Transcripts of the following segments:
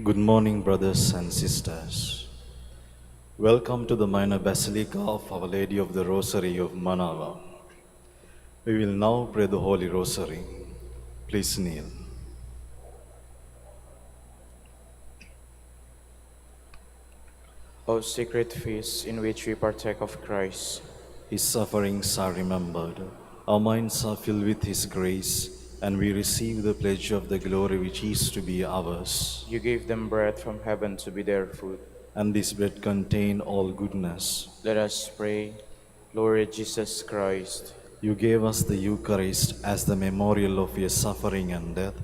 Good morning, brothers and sisters. Welcome to the minor basilica of Our Lady of the Rosary of Manaoag. We will now pray the Holy Rosary. Please kneel. O sacred feast in which we partake of Christ, His sufferings are remembered. Our minds are filled with His grace, and we receive the pledge of the glory which is to be ours. you gave them bread from heaven to be their food. And this bread contains all goodness. Let us pray. Lord Jesus Christ, You gave us the Eucharist as the memorial of your suffering and death.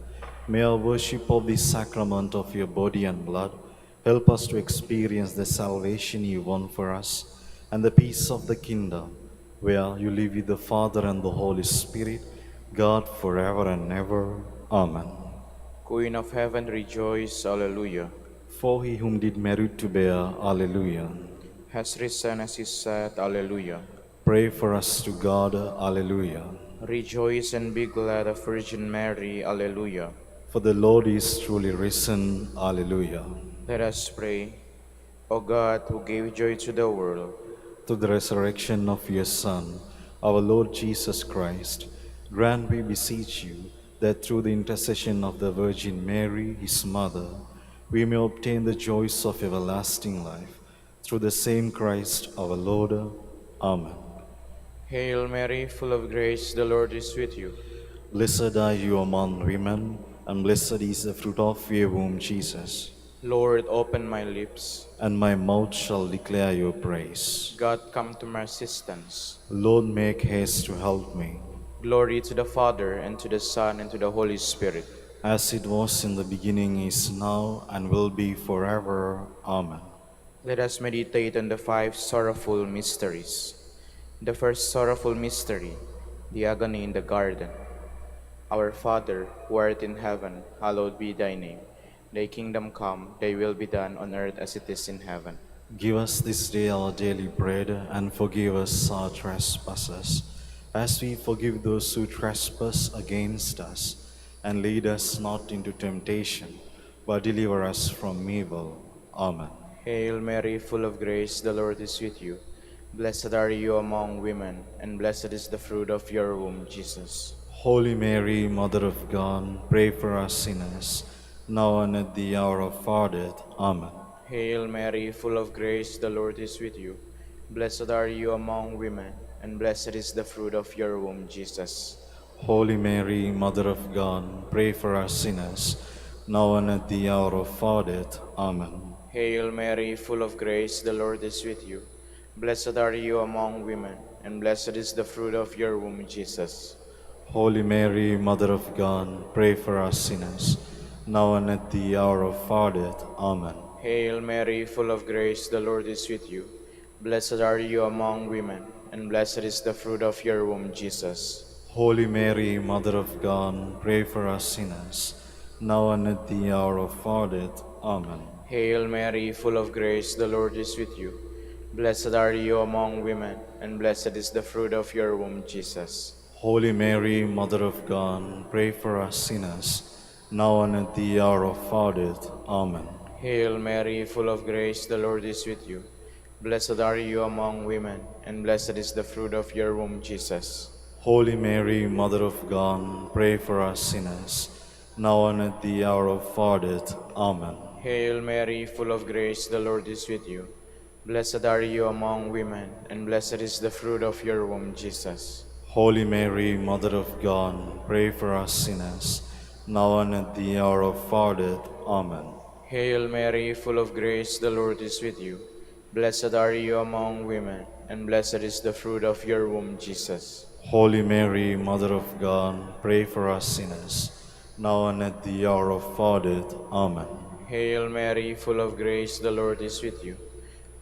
May our worship of this sacrament of your body and blood help us to experience the salvation you won for us and the peace of the kingdom, where you live with the Father and the Holy Spirit, God forever and ever. Amen. Queen of heaven, rejoice, Alleluia, For he whom did merit to bear, Alleluia. has risen as he said, Alleluia. Pray for us to God, Alleluia. Rejoice and be glad of Virgin Mary, Alleluia. For the Lord is truly risen, Alleluia. Let us pray. O God, who gave joy to the world, Through the resurrection of your Son, our Lord Jesus Christ, grant, we beseech you, that through the intercession of the Virgin Mary, his mother, we may obtain the joys of everlasting life. Through the same Christ our Lord. Amen. Hail Mary, full of grace, the Lord is with you. Blessed are you among women, and blessed is the fruit of your womb, Jesus. Lord, open my lips. And my mouth shall declare your praise. God, come to my assistance. Lord, make haste to help me. Glory to the Father, and to the Son, and to the Holy Spirit. As it was in the beginning, is now, and will be forever. Amen. Let us meditate on the 5 sorrowful mysteries. The first sorrowful mystery, the agony in the garden. Our Father, who art in heaven, hallowed be thy name. Thy kingdom come, thy will be done on earth as it is in heaven. Give us this day our daily bread, and forgive us our trespasses, as we forgive those who trespass against us. And lead us not into temptation, but deliver us from evil. Amen. Hail Mary, full of grace, the Lord is with you. Blessed are you among women, and blessed is the fruit of your womb, Jesus. Holy Mary, Mother of God, pray for us sinners, now and at the hour of our death. Amen. Hail Mary, full of grace, the Lord is with you. Blessed are you among women, and blessed is the fruit of your womb, Jesus. Holy Mary, Mother of God, pray for us sinners, now and at the hour of our death. Amen. Hail Mary, full of grace, the Lord is with you. Blessed are you among women, and blessed is the fruit of your womb, Jesus. Holy Mary, Mother of God, pray for us sinners, now and at the hour of our death. Amen. Hail Mary, full of grace, the Lord is with you. Blessed are you among women, and blessed is the fruit of your womb, Jesus. Holy Mary, Mother of God, pray for us sinners, now and at the hour of our death. Amen. Hail Mary, full of grace, the Lord is with you. Blessed are you among women, and blessed is the fruit of your womb, Jesus. Holy Mary, Mother of God, pray for us sinners, now and at the hour of our death. Amen. Hail Mary, full of grace, the Lord is with you. Blessed are you among women, and blessed is the fruit of your womb, Jesus. Holy Mary, Mother of God, pray for us sinners, now and at the hour of our death. Amen. Hail Mary, full of grace, the Lord is with you. Blessed are you among women, and blessed is the fruit of your womb, Jesus. Holy Mary, Mother of God, pray for us sinners, now and at the hour of our death. Amen. Hail Mary, full of grace, the Lord is with you. Blessed are you among women, and blessed is the fruit of your womb, Jesus. Holy Mary, Mother of God, pray for us sinners, now and at the hour of our death. Amen. Hail Mary, full of grace, the Lord is with you.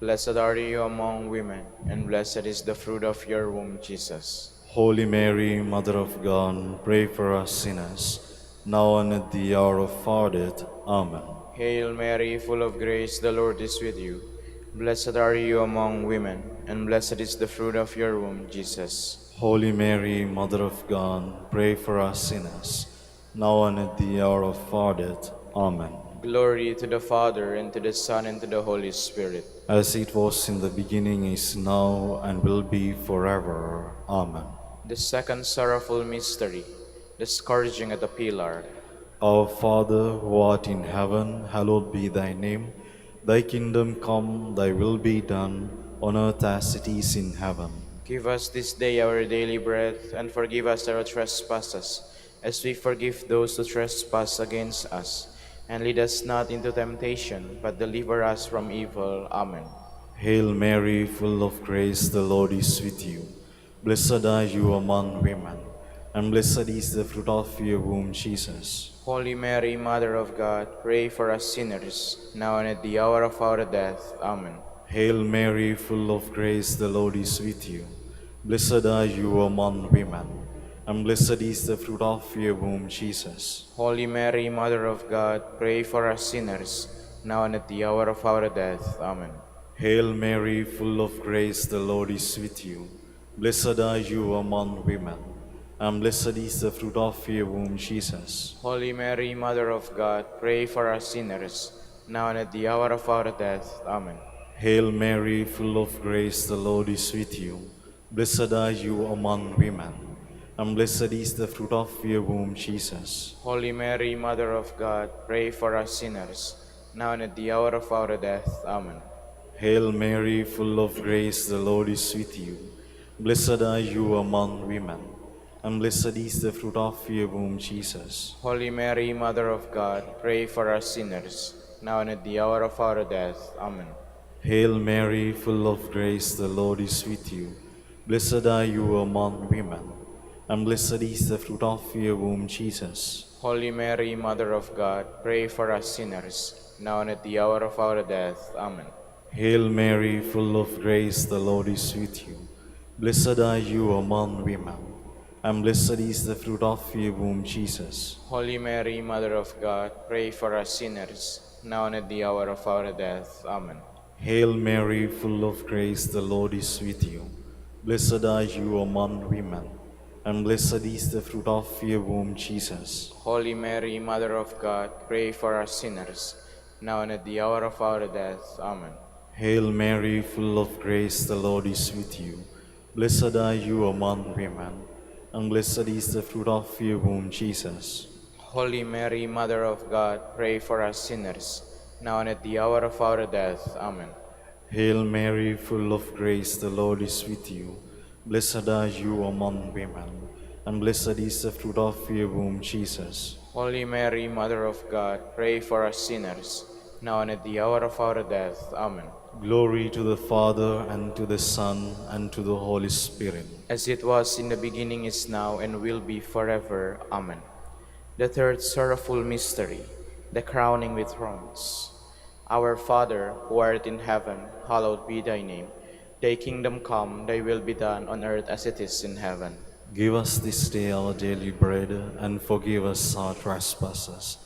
Blessed are you among women, and blessed is the fruit of your womb, Jesus. Holy Mary, Mother of God, pray for us sinners, now and at the hour of our death. Amen. Hail Mary, full of grace, the Lord is with you. Blessed are you among women, and blessed is the fruit of your womb, Jesus. Holy Mary, Mother of God, pray for us sinners, now and at the hour of our death. Amen. Glory to the Father, and to the Son, and to the Holy Spirit. as it was in the beginning, is now, and will be forever. Amen. The second sorrowful mystery, the scourging at the pillar. Our Father, who art in heaven, hallowed be thy name. Thy kingdom come, thy will be done, on earth as it is in heaven. Give us this day our daily bread, and forgive us our trespasses, as we forgive those who trespass against us. And lead us not into temptation, but deliver us from evil. Amen. Hail Mary, full of grace, the Lord is with you. Blessed are you among women, and blessed is the fruit of your womb, Jesus. Holy Mary, Mother of God, pray for us sinners, now and at the hour of our death. Amen. Hail Mary, full of grace, the Lord is with you. Blessed are you among women, and blessed is the fruit of your womb, Jesus. Holy Mary, Mother of God, pray for us sinners, now and at the hour of our death. Amen. Hail Mary, full of grace, the Lord is with you. Blessed are you among women, and blessed is the fruit of your womb, Jesus. Holy Mary, Mother of God, pray for us sinners, now and at the hour of our death. Amen. Hail Mary, full of grace, the Lord is with you. Blessed are you among women, and blessed is the fruit of your womb, Jesus. Holy Mary, Mother of God, pray for us sinners, now and at the hour of our death. Amen. Hail Mary, full of grace, the Lord is with you. Blessed are you among women, and blessed is the fruit of your womb, Jesus. Holy Mary, Mother of God, pray for us sinners, now and at the hour of our death. Amen. Hail Mary, full of grace, the Lord is with you. Blessed are you among women, and blessed is the fruit of your womb, Jesus. Holy Mary, Mother of God, pray for us sinners, now and at the hour of our death. Amen. Hail Mary, full of grace, the Lord is with you. Blessed are you among women, and blessed is the fruit of your womb, Jesus. Holy Mary, Mother of God, pray for us sinners, now and at the hour of our death. Amen. Hail Mary, full of grace, the Lord is with you. Blessed are you among women, and blessed is the fruit of your womb, Jesus. Holy Mary, Mother of God, pray for us sinners, now and at the hour of our death. Amen. Hail Mary, full of grace, the Lord is with you. Blessed are you among women, and blessed is the fruit of your womb, Jesus. Holy Mary, Mother of God, pray for us sinners, now and at the hour of our death. Amen. Hail Mary, full of grace, the Lord is with you. Blessed are you among women, and blessed is the fruit of your womb, Jesus. Holy Mary, Mother of God, pray for us sinners, now and at the hour of our death. Amen. Glory to the Father, and to the Son, and to the Holy Spirit. As it was in the beginning, is now, and will be forever. Amen. The third sorrowful mystery, the crowning with thorns. Our Father, who art in heaven, hallowed be thy name. Thy kingdom come, thy will be done on earth as it is in heaven. Give us this day our daily bread, and forgive us our trespasses,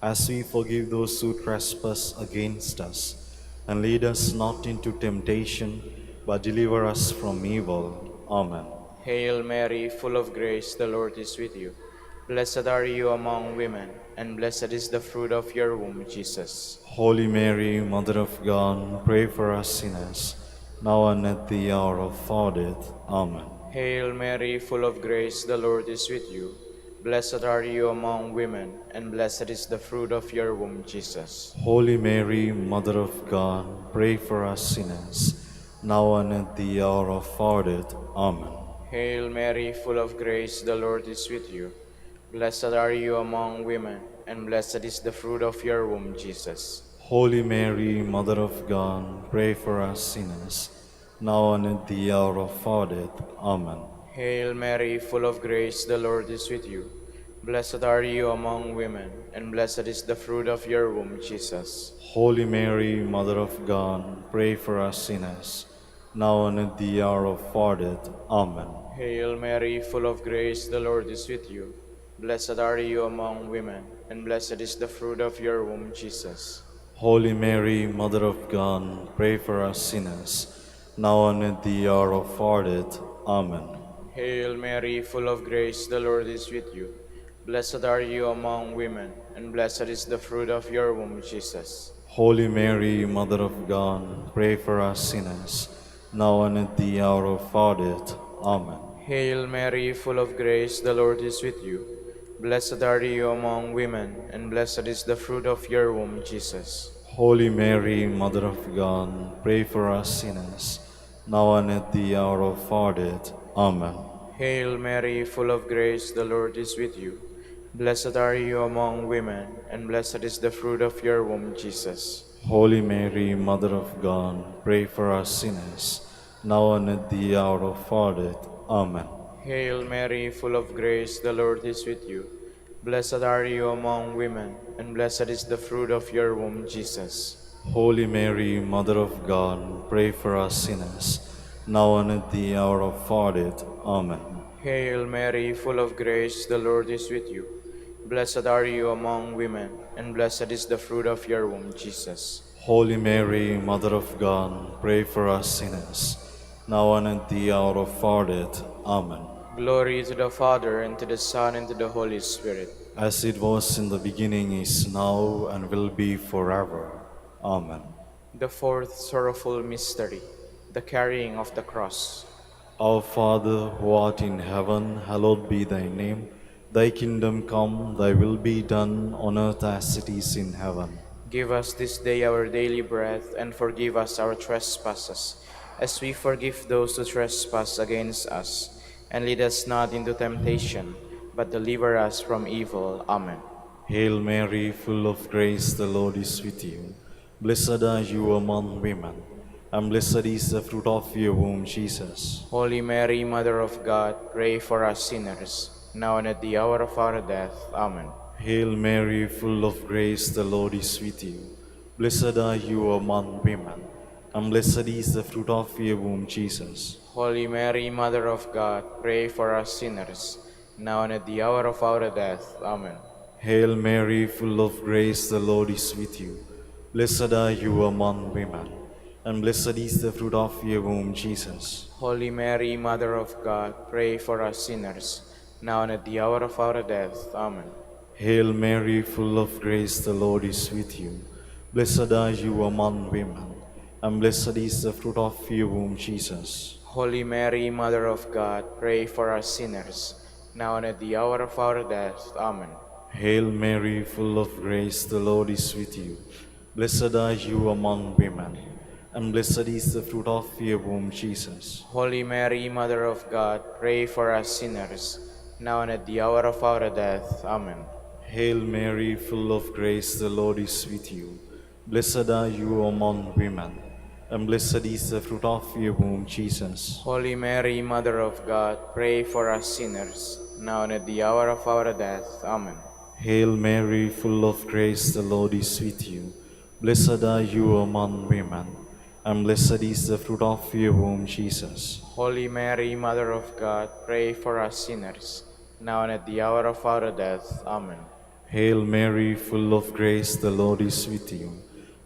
as we forgive those who trespass against us. And lead us not into temptation, but deliver us from evil. Amen. Hail Mary, full of grace, the Lord is with you. Blessed are you among women, and blessed is the fruit of your womb, Jesus. Holy Mary, Mother of God, pray for us sinners, now and at the hour of our death. Amen. Hail Mary, full of grace, the Lord is with you. Blessed are you among women, and blessed is the fruit of your womb, Jesus. Holy Mary, Mother of God, pray for us sinners, now and at the hour of our death. Amen. Hail Mary, full of grace, the Lord is with you. Blessed are you among women, and blessed is the fruit of your womb, Jesus. Holy Mary, Mother of God, pray for us sinners, now and at the hour of our death. Amen. Hail Mary, full of grace, the Lord is with you. Blessed are you among women, and blessed is the fruit of your womb, Jesus. Holy Mary, Mother of God, pray for us sinners, now and at the hour of our death. Amen. Hail Mary, full of grace, the Lord is with you. Blessed are you among women, and blessed is the fruit of your womb, Jesus. Holy Mary, Mother of God, pray for us sinners, now and at the hour of our death. Amen. Hail Mary, full of grace, the Lord is with you. Blessed are you among women, and blessed is the fruit of your womb, Jesus. Holy Mary, Mother of God, pray for us sinners, now and at the hour of our death. Amen. Hail Mary, full of grace, the Lord is with you. Blessed are you among women, and blessed is the fruit of your womb, Jesus. Holy Mary, Mother of God, pray for us sinners, now and at the hour of our death. Amen. Hail Mary, full of grace, the Lord is with you. Blessed are you among women, and blessed is the fruit of your womb, Jesus. Holy Mary, Mother of God, pray for us sinners, now and at the hour of our death. Amen. Hail Mary, full of grace, the Lord is with you. Blessed are you among women, and blessed is the fruit of your womb, Jesus. Holy Mary, Mother of God, pray for us sinners, now and at the hour of our death. Amen. Hail Mary, full of grace, the Lord is with you. Blessed are you among women, and blessed is the fruit of your womb, Jesus. Holy Mary, Mother of God, pray for us sinners, now and at the hour of our death. Amen. Glory to the Father, and to the Son, and to the Holy Spirit. As it was in the beginning, is now, and will be forever. Amen. The fourth sorrowful mystery, the carrying of the cross. Our Father, who art in heaven, hallowed be thy name. Thy kingdom come, thy will be done on earth as it is in heaven. Give us this day our daily bread, and forgive us our trespasses, as we forgive those who trespass against us. And lead us not into temptation, but deliver us from evil. Amen. Hail Mary, full of grace, the Lord is with you. Blessed are you among women, and blessed is the fruit of your womb, Jesus. Holy Mary, Mother of God, pray for us sinners, now and at the hour of our death. Amen. Hail Mary, full of grace, the Lord is with you. Blessed are you among women, and blessed is the fruit of your womb, Jesus. Holy Mary, Mother of God, pray for us sinners, now and at the hour of our death. Amen. Hail Mary, full of grace, the Lord is with you. Blessed are you among women, and blessed is the fruit of your womb, Jesus. Holy Mary, Mother of God, pray for us sinners, now and at the hour of our death. Amen. Hail Mary, full of grace, the Lord is with you. Blessed are you among women, and blessed is the fruit of your womb, Jesus. Holy Mary, Mother of God, pray for us sinners, now and at the hour of our death. Amen. Hail Mary, full of grace, the Lord is with you. Blessed are you among women, and blessed is the fruit of your womb, Jesus. Holy Mary, Mother of God, pray for us sinners, now and at the hour of our death. Amen. Hail Mary, full of grace, the Lord is with you. Blessed are you among women, and blessed is the fruit of your womb, Jesus. Holy Mary, Mother of God, pray for us sinners, now and at the hour of our death. Amen. Hail Mary, full of grace, the Lord is with you. Blessed are you among women, and blessed is the fruit of your womb, Jesus. Holy Mary, Mother of God, pray for us sinners, now and at the hour of our death. Amen. Hail Mary, full of grace, the Lord is with you.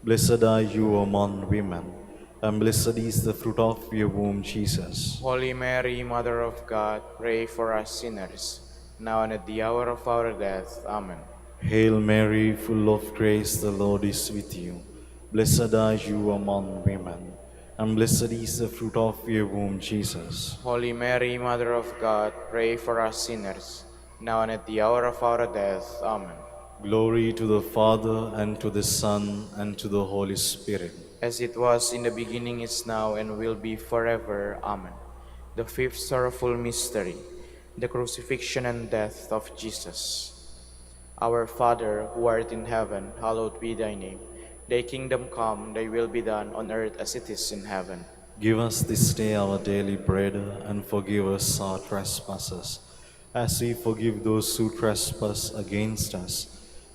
Blessed are you among women, and blessed is the fruit of your womb, Jesus. Holy Mary, Mother of God, pray for us sinners, now and at the hour of our death. Amen. Hail Mary, full of grace, the Lord is with you. Blessed are you among women, and blessed is the fruit of your womb, Jesus. Holy Mary, Mother of God, pray for us sinners, now and at the hour of our death. Amen. Glory to the Father, and to the Son, and to the Holy Spirit. As it was in the beginning, is now, and will be forever. Amen. The fifth sorrowful mystery, the crucifixion and death of Jesus. Our Father, who art in heaven, hallowed be thy name. Thy kingdom come, thy will be done on earth as it is in heaven. Give us this day our daily bread, and forgive us our trespasses, as we forgive those who trespass against us.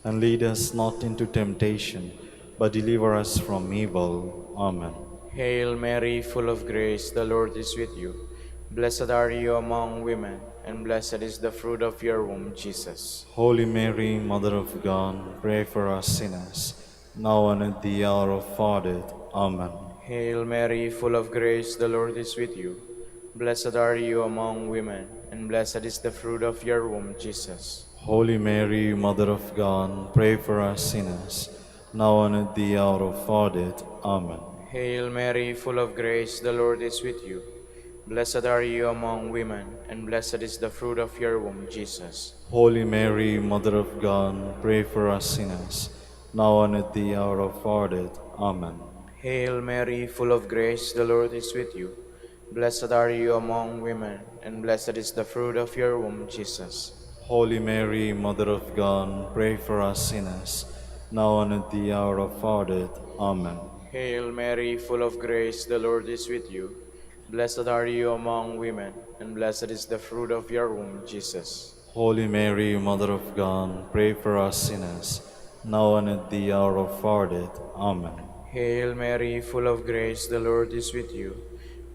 And lead us not into temptation, but deliver us from evil. Amen. Hail Mary, full of grace, the Lord is with you. Blessed are you among women, and blessed is the fruit of your womb, Jesus. Holy Mary, Mother of God, pray for us sinners, now and at the hour of our death. Amen. Hail Mary, full of grace, the Lord is with you. Blessed are you among women, and blessed is the fruit of your womb, Jesus. Holy Mary, Mother of God, pray for us sinners, now and at the hour of our death. Amen. Hail Mary, full of grace, the Lord is with you. Blessed are you among women, and blessed is the fruit of your womb, Jesus. Holy Mary, Mother of God, pray for us sinners, now and at the hour of our death. Amen. Hail Mary, full of grace, the Lord is with you. Blessed are you among women, and blessed is the fruit of your womb, Jesus. Holy Mary, Mother of God, pray for us sinners, now and at the hour of our death. Amen. Hail Mary, full of grace, the Lord is with you. Blessed are you among women, and blessed is the fruit of your womb, Jesus. Holy Mary, Mother of God, pray for us sinners, now and at the hour of our death. Amen. Hail Mary, full of grace, the Lord is with you.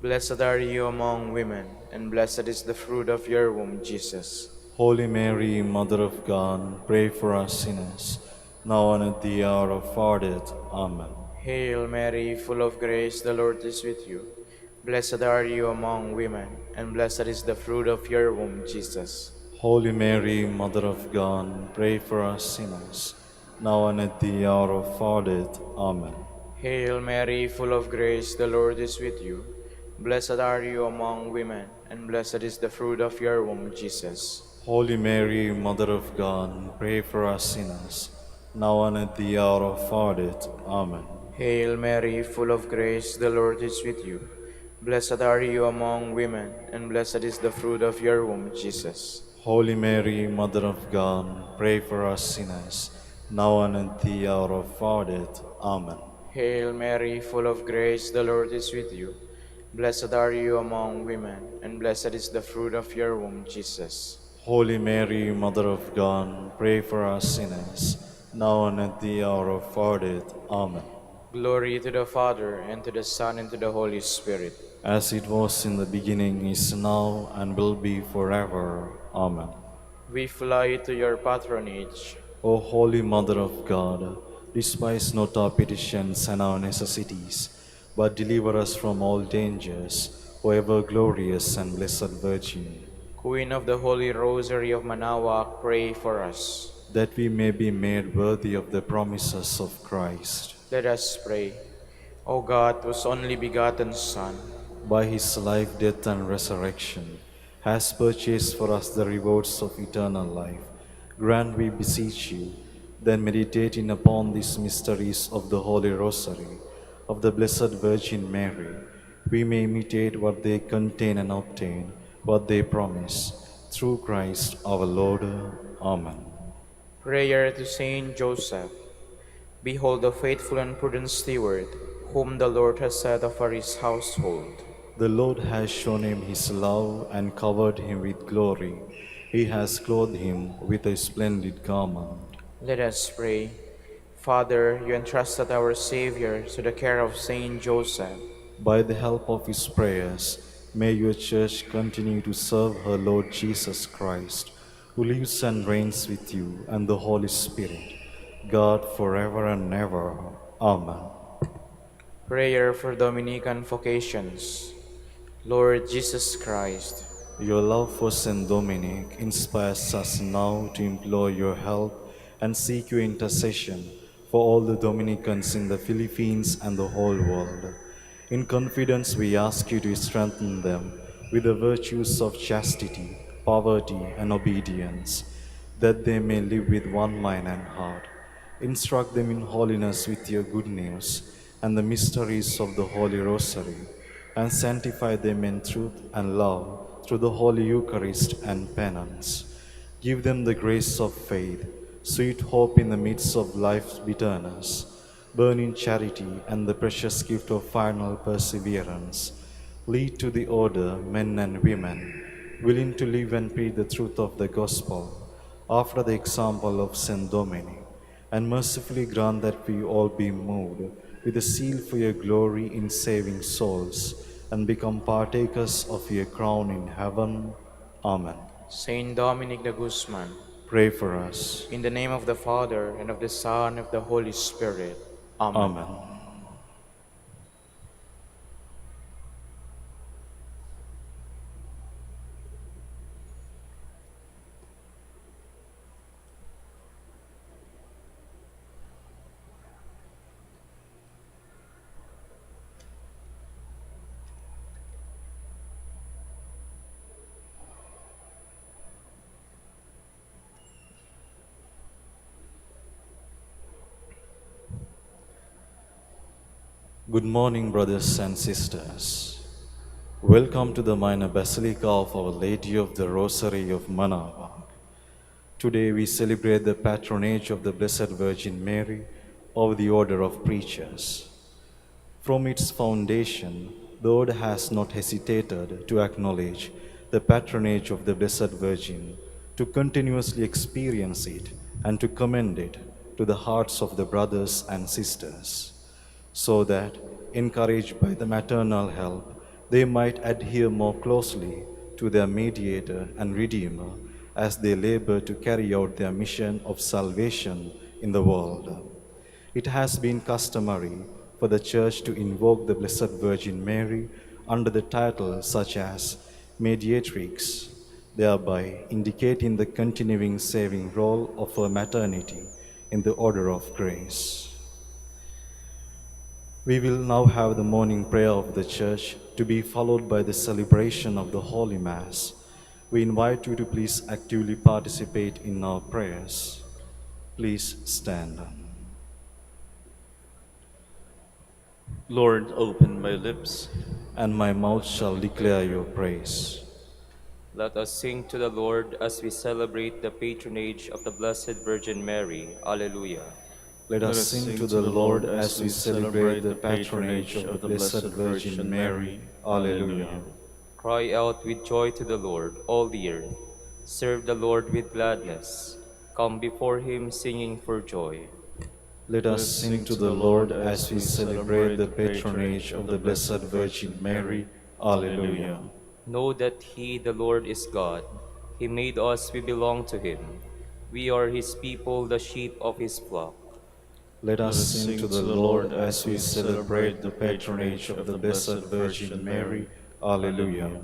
Blessed are you among women, and blessed is the fruit of your womb, Jesus. Holy Mary, Mother of God, pray for us sinners, now and at the hour of our death. Amen. Hail Mary, full of grace, the Lord is with you. Blessed are you among women, and blessed is the fruit of your womb, Jesus. Holy Mary, Mother of God, pray for us sinners, now and at the hour of our death. Amen. Hail Mary, full of grace, the Lord is with you. Blessed are you among women, and blessed is the fruit of your womb, Jesus. Holy Mary, Mother of God, pray for us sinners, now and at the hour of our death. Amen. Hail Mary, full of grace, the Lord is with you. Blessed are you among women, and blessed is the fruit of your womb, Jesus. Holy Mary, Mother of God, pray for us sinners, now and at the hour of our death. Amen. Hail Mary, full of grace, the Lord is with you. Blessed are you among women, and blessed is the fruit of your womb, Jesus. Holy Mary, Mother of God, pray for us sinners, now and at the hour of our death. Amen. Glory to the Father, and to the Son, and to the Holy Spirit. As it was in the beginning, is now, and will be forever. Amen. We fly to your patronage. O Holy Mother of God, despise not our petitions and our necessities, but deliver us from all dangers, O ever glorious and blessed Virgin, Queen of the Holy Rosary of Manaoag, pray for us. that we may be made worthy of the promises of Christ. Let us pray. O God, whose only begotten Son, By his life, death, and resurrection, has purchased for us the rewards of eternal life, grant, we beseech you, that meditating upon these mysteries of the Holy Rosary, of the Blessed Virgin Mary, we may imitate what they contain and obtain what they promise. Through Christ our Lord. Amen. prayer to Saint Joseph. Behold the faithful and prudent steward, whom the Lord has set over his household. The Lord has shown him his love and covered him with glory. He has clothed him with a splendid garment. Let us pray. Father, you entrusted our Savior to the care of Saint Joseph. By the help of his prayers, may your Church continue to serve her Lord Jesus Christ, who lives and reigns with you and the Holy Spirit, God forever and ever. Amen. Prayer for Dominican vocations. Lord Jesus Christ, Your love for Saint Dominic inspires us now to implore your help and seek your intercession for all the Dominicans in the Philippines and the whole world. In confidence, we ask you to strengthen them with the virtues of chastity, poverty, and obedience, that they may live with one mind and heart. Instruct them in holiness with your good news and the mysteries of the Holy Rosary, and sanctify them in truth and love through the Holy Eucharist and penance. Give them the grace of faith, sweet hope in the midst of life's bitterness, burning charity, and the precious gift of final perseverance. Lead to the order men and women, willing to live and preach the truth of the gospel, after the example of Saint Dominic, and mercifully grant that we all be moved with a zeal for your glory in saving souls, and become partakers of your crown in heaven. Amen. Saint Dominic de Guzman, Pray for us. in the name of the Father, and of the Son, and of the Holy Spirit. Amen. Amen. Good morning, brothers and sisters. Welcome to the minor basilica of Our Lady of the Rosary of Manaoag. Today we celebrate the patronage of the Blessed Virgin Mary of the Order of Preachers. From its foundation, the Order has not hesitated to acknowledge the patronage of the Blessed Virgin, to continuously experience it, and to commend it to the hearts of the brothers and sisters, so that, encouraged by the maternal help, they might adhere more closely to their mediator and Redeemer as they labor to carry out their mission of salvation in the world. It has been customary for the Church to invoke the Blessed Virgin Mary under the titles such as Mediatrix, thereby indicating the continuing saving role of her maternity in the order of grace. We will now have the morning prayer of the Church, to be followed by the celebration of the Holy Mass. We invite you to please actively participate in our prayers. Please stand. Lord, open my lips, And my mouth shall declare your praise. Let us sing to the Lord as we celebrate the patronage of the Blessed Virgin Mary. Alleluia. Let us sing to the Lord as we celebrate the patronage of the Blessed Virgin Mary. Alleluia. Cry out with joy to the Lord, all the earth. Serve the Lord with gladness. Come before him singing for joy. Let us sing to the Lord as we celebrate the patronage of the Blessed Virgin Mary. Alleluia. Know that he, the Lord, is God. He made us, we belong to him. We are his people, the sheep of his flock. Let us sing to the Lord as we celebrate the patronage of the Blessed Virgin Mary. Alleluia.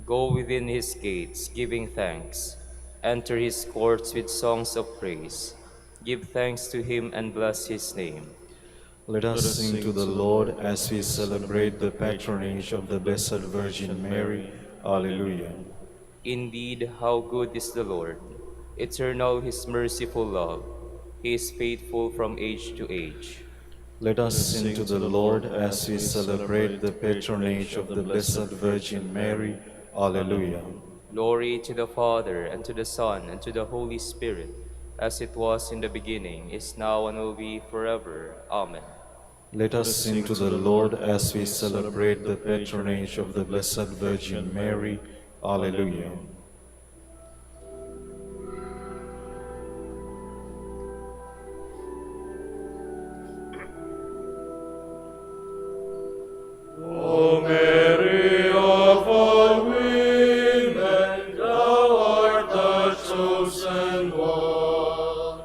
Go within his gates, giving thanks. Enter his courts with songs of praise. Give thanks to him and bless his name. Let us sing to the Lord as we celebrate the patronage of the Blessed Virgin Mary. Alleluia. Indeed, how good is the Lord! Eternal his merciful love. He is faithful from age to age. Let us sing to the Lord as we celebrate the patronage of the Blessed Virgin Mary. Alleluia. Glory to the Father, and to the Son, and to the Holy Spirit, as it was in the beginning, is now, and will be forever. Amen. Let us sing to the Lord as we celebrate the patronage of the Blessed Virgin Mary. Alleluia. O Mary of all women, thou art the chosen one,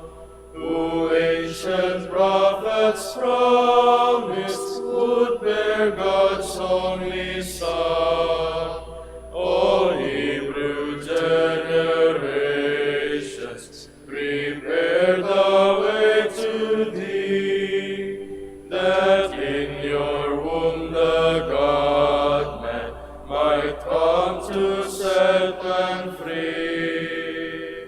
who ancient prophets promised would bear God's only Son. All Hebrew generations prepare the way to thee, that in your womb the God-man might come to set man free.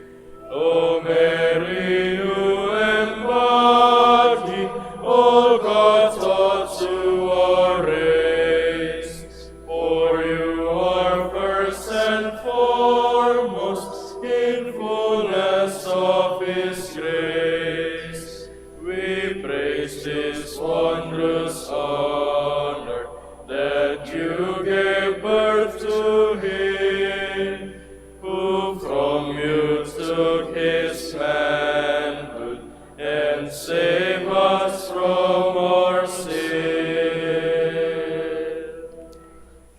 O Mary, you embody all God's thoughts to our race, for you are first and foremost in fullness of his grace. We praise this wondrous honor that you gave birth to him, who from you took his manhood and saved us from our sin.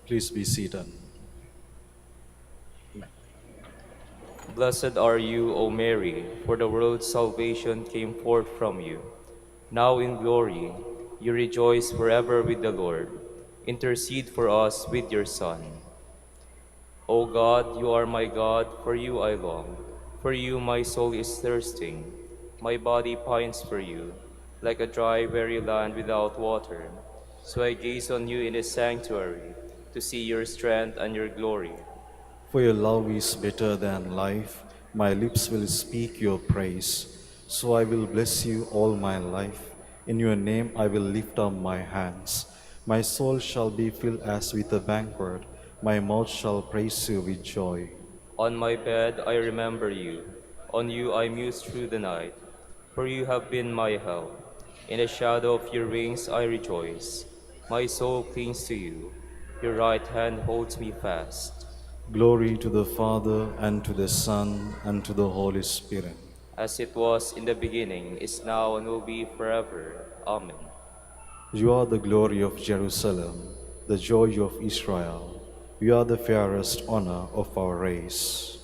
Please be seated. Blessed are you, O Mary, for the world's salvation came forth from you. Now in glory, you rejoice forever with the Lord. Intercede for us with your Son. O God, you are my God, for you I long. For you my soul is thirsting. My body pines for you, like a dry, weary land without water. So I gaze on you in the sanctuary, to see your strength and your glory. For your love is better than life. My lips will speak your praise. So I will bless you all my life In your name I will lift up my hands. My soul shall be filled as with a banquet. My mouth shall praise you with joy. On my bed I remember you. On you I muse through the night. For you have been my help. In the shadow of your wings I rejoice. My soul clings to you. Your right hand holds me fast. Glory to the Father, and to the Son, and to the Holy Spirit. As it was in the beginning, is now, and will be forever. Amen. You are the glory of Jerusalem, the joy of Israel. You are the fairest honor of our race.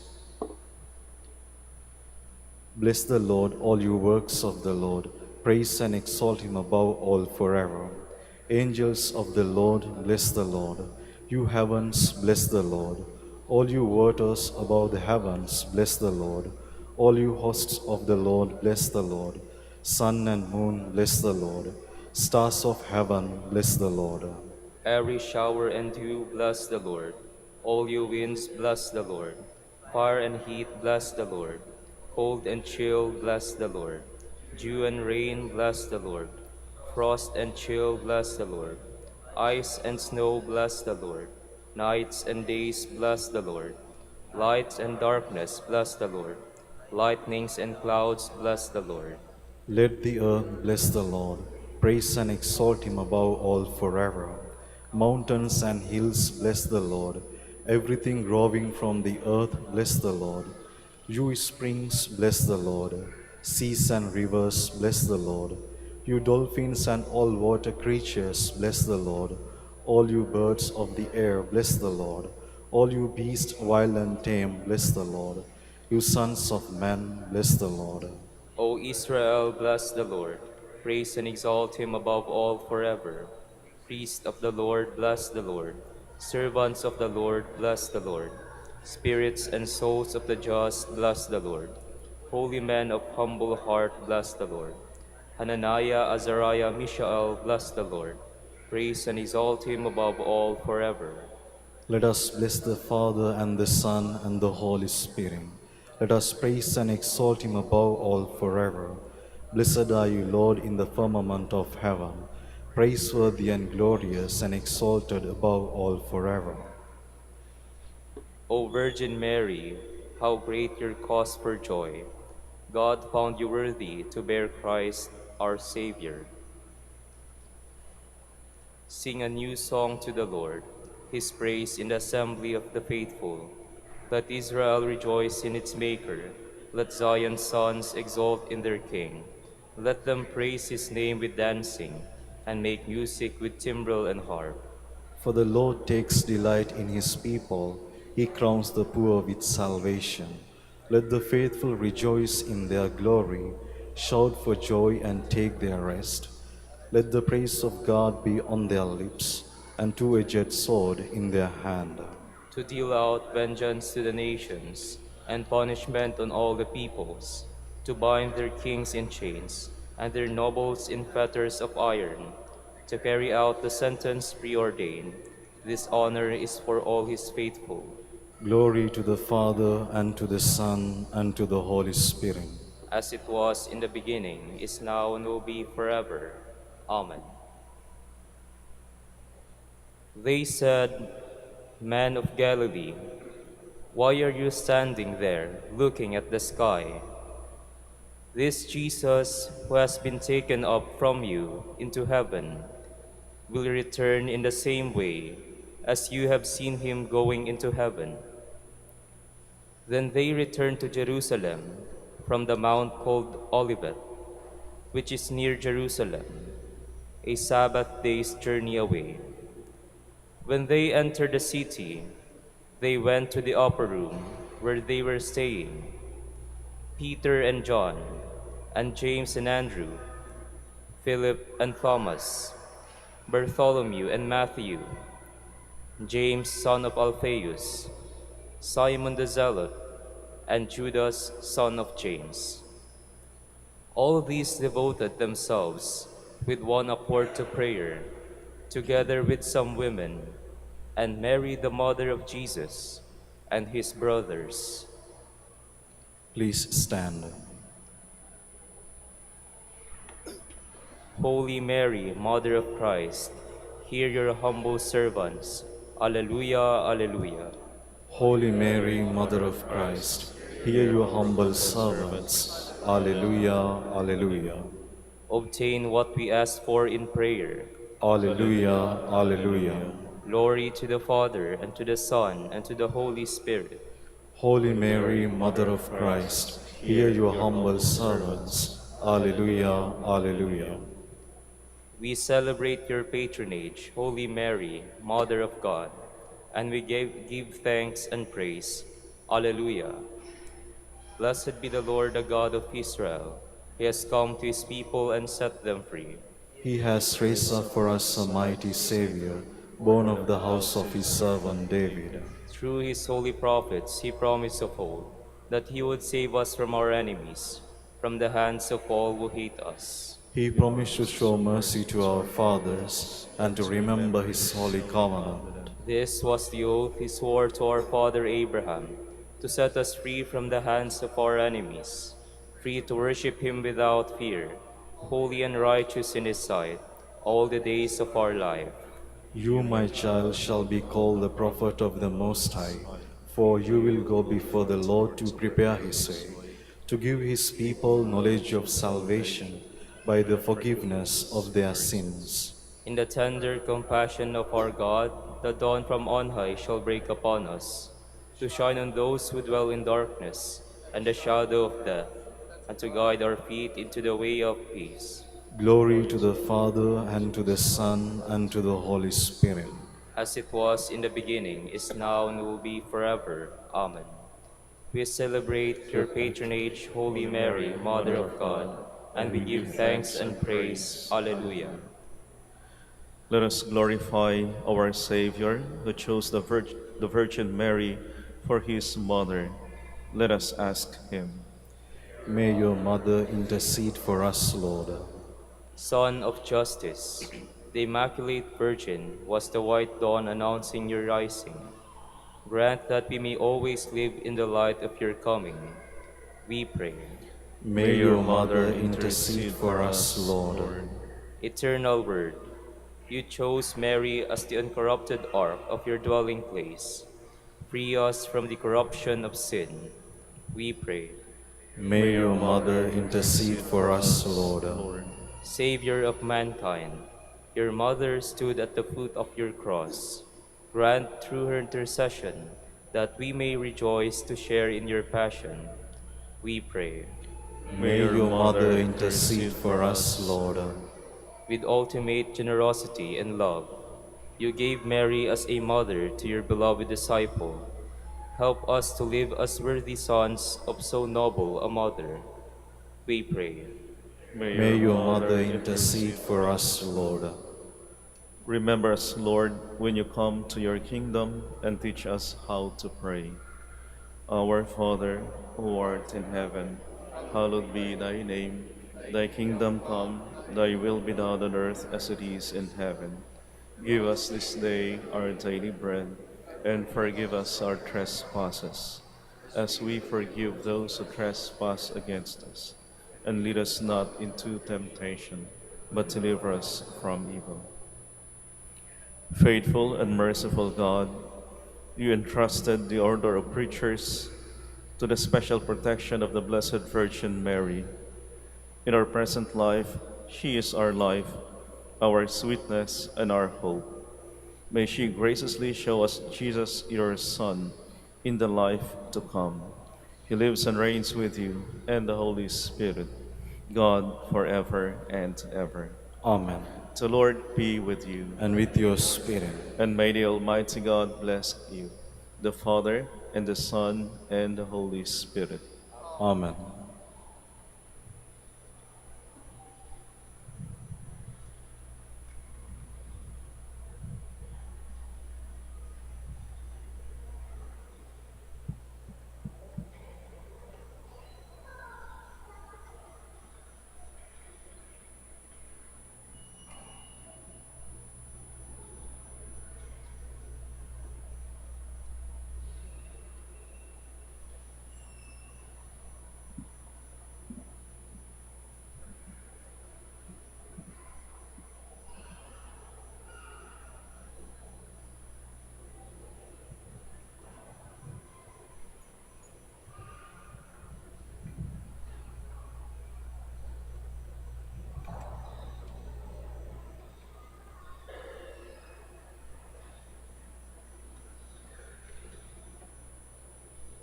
Bless the Lord, all you works of the Lord. Praise and exalt him above all forever. Angels of the Lord, bless the Lord. You heavens, bless the Lord. All you waters above the heavens, bless the Lord. All you hosts of the Lord, bless the Lord. Sun and moon, bless the Lord. Stars of heaven, bless the Lord. Every shower and dew, bless the Lord. All you winds, bless the Lord. Fire and heat, bless the Lord. Cold and chill, bless the Lord. Dew and rain, bless the Lord. Frost and chill, bless the Lord. Ice and snow, bless the Lord. Nights and days, bless the Lord. Light and darkness, bless the Lord. Lightnings and clouds, bless the Lord. Let the earth bless the Lord. Praise and exalt him above all forever. Mountains and hills bless the Lord. Everything growing from the earth bless the Lord. You springs bless the Lord. Seas and rivers bless the Lord. You dolphins and all water creatures bless the Lord. All you birds of the air bless the Lord. All you beasts wild and tame bless the Lord. You sons of men bless the Lord. O Israel, bless the Lord. Praise and exalt him above all forever. Priests of the Lord, bless the Lord. Servants of the Lord, bless the Lord. Spirits and souls of the just, bless the Lord. Holy men of humble heart, bless the Lord. Hananiah, Azariah, Mishael, bless the Lord. Praise and exalt him above all forever. Let us bless the Father and the Son and the Holy Spirit. Let us praise and exalt him above all forever. Blessed are you, Lord, in the firmament of heaven, praiseworthy and glorious and exalted above all forever. O Virgin Mary, how great your cause for joy! God found you worthy to bear Christ, our Savior. Sing a new song to the Lord, his praise in the assembly of the faithful. Let Israel rejoice in its Maker. Let Zion's sons exult in their King. Let them praise his name with dancing, and make music with timbrel and harp. For the Lord takes delight in his people. He crowns the poor with salvation. Let the faithful rejoice in their glory, shout for joy and take their rest. Let the praise of God be on their lips, and two-edged sword in their hand. To deal out vengeance to the nations, and punishment on all the peoples, to bind their kings in chains, and their nobles in fetters of iron, to carry out the sentence preordained. This honor is for all his faithful. Glory to the Father, and to the Son, and to the Holy Spirit. As it was in the beginning, is now, and will be forever. Amen. They said, "Man of Galilee, why are you standing there, looking at the sky? This Jesus, who has been taken up from you into heaven, will return in the same way as you have seen him going into heaven." Then they returned to Jerusalem from the mount called Olivet, which is near Jerusalem, a Sabbath day's journey away. When they entered the city, they went to the upper room where they were staying. Peter and John, and James and Andrew, Philip and Thomas, Bartholomew and Matthew, James son of Alphaeus, Simon the Zealot, and Judas son of James. All these devoted themselves with one accord to prayer, together with some women, and Mary the mother of Jesus, and his brothers. Please stand. Holy Mary, Mother of Christ, hear your humble servants. Alleluia, alleluia. Holy Mary, Mother of Christ, hear your humble servants. Alleluia, alleluia. Obtain what we ask for in prayer. Alleluia, alleluia. Glory to the Father, and to the Son, and to the Holy Spirit. Holy Mary, Mother of Christ, hear your humble servants. Alleluia, alleluia. We celebrate your patronage, Holy Mary, Mother of God, and we give thanks and praise. Alleluia. Blessed be the Lord, the God of Israel. He has come to his people and set them free. He has raised up for us a mighty Savior, born of the house of his servant David. Through his holy prophets, he promised of old that he would save us from our enemies, from the hands of all who hate us. He promised to show mercy to our fathers and to remember his holy covenant. This was the oath he swore to our father Abraham, to set us free from the hands of our enemies, free to worship him without fear, holy and righteous in his sight, all the days of our life. You, my child, shall be called the prophet of the Most High, for you will go before the Lord to prepare his way, to give his people knowledge of salvation by the forgiveness of their sins. In the tender compassion of our God, the dawn from on high shall break upon us, to shine on those who dwell in darkness and the shadow of death, and to guide our feet into the way of peace. Glory to the Father, and to the Son, and to the Holy Spirit. As it was in the beginning, is now, and will be forever. Amen. We celebrate your patronage, Holy Mary, Mother of God, and we give thanks and praise. Alleluia. Let us glorify our Savior, who chose the Virgin Mary for his mother. Let us ask him. May your mother intercede for us, Lord. Son of justice, the Immaculate Virgin was the white dawn announcing your rising. Grant that we may always live in the light of your coming. We pray. May your mother intercede for us, Lord. Eternal Word, you chose Mary as the uncorrupted ark of your dwelling place. Free us from the corruption of sin. We pray. May your mother intercede for us, Lord. Savior of mankind, your mother stood at the foot of your cross. Grant through her intercession that we may rejoice to share in your passion. We pray. May your mother intercede for us, Lord. With ultimate generosity and love, you gave Mary as a mother to your beloved disciple. Help us to live as worthy sons of so noble a mother. We pray. May your mother intercede for us, Lord. Remember us, Lord, when you come to your kingdom, and teach us how to pray. Our Father, who art in heaven, hallowed be thy name. Thy kingdom come, thy will be done on earth as it is in heaven. Give us this day our daily bread, and forgive us our trespasses, as we forgive those who trespass against us. And lead us not into temptation, but deliver us from evil. Faithful and merciful God, you entrusted the order of preachers to the special protection of the Blessed Virgin Mary. In our present life, she is our life, our sweetness, and our hope. May she graciously show us Jesus, your Son, in the life to come. He lives and reigns with you and the Holy Spirit, God, forever and ever. Amen. The Lord be with you. And with your spirit. And may the Almighty God bless you, the Father, and the Son, and the Holy Spirit. Amen.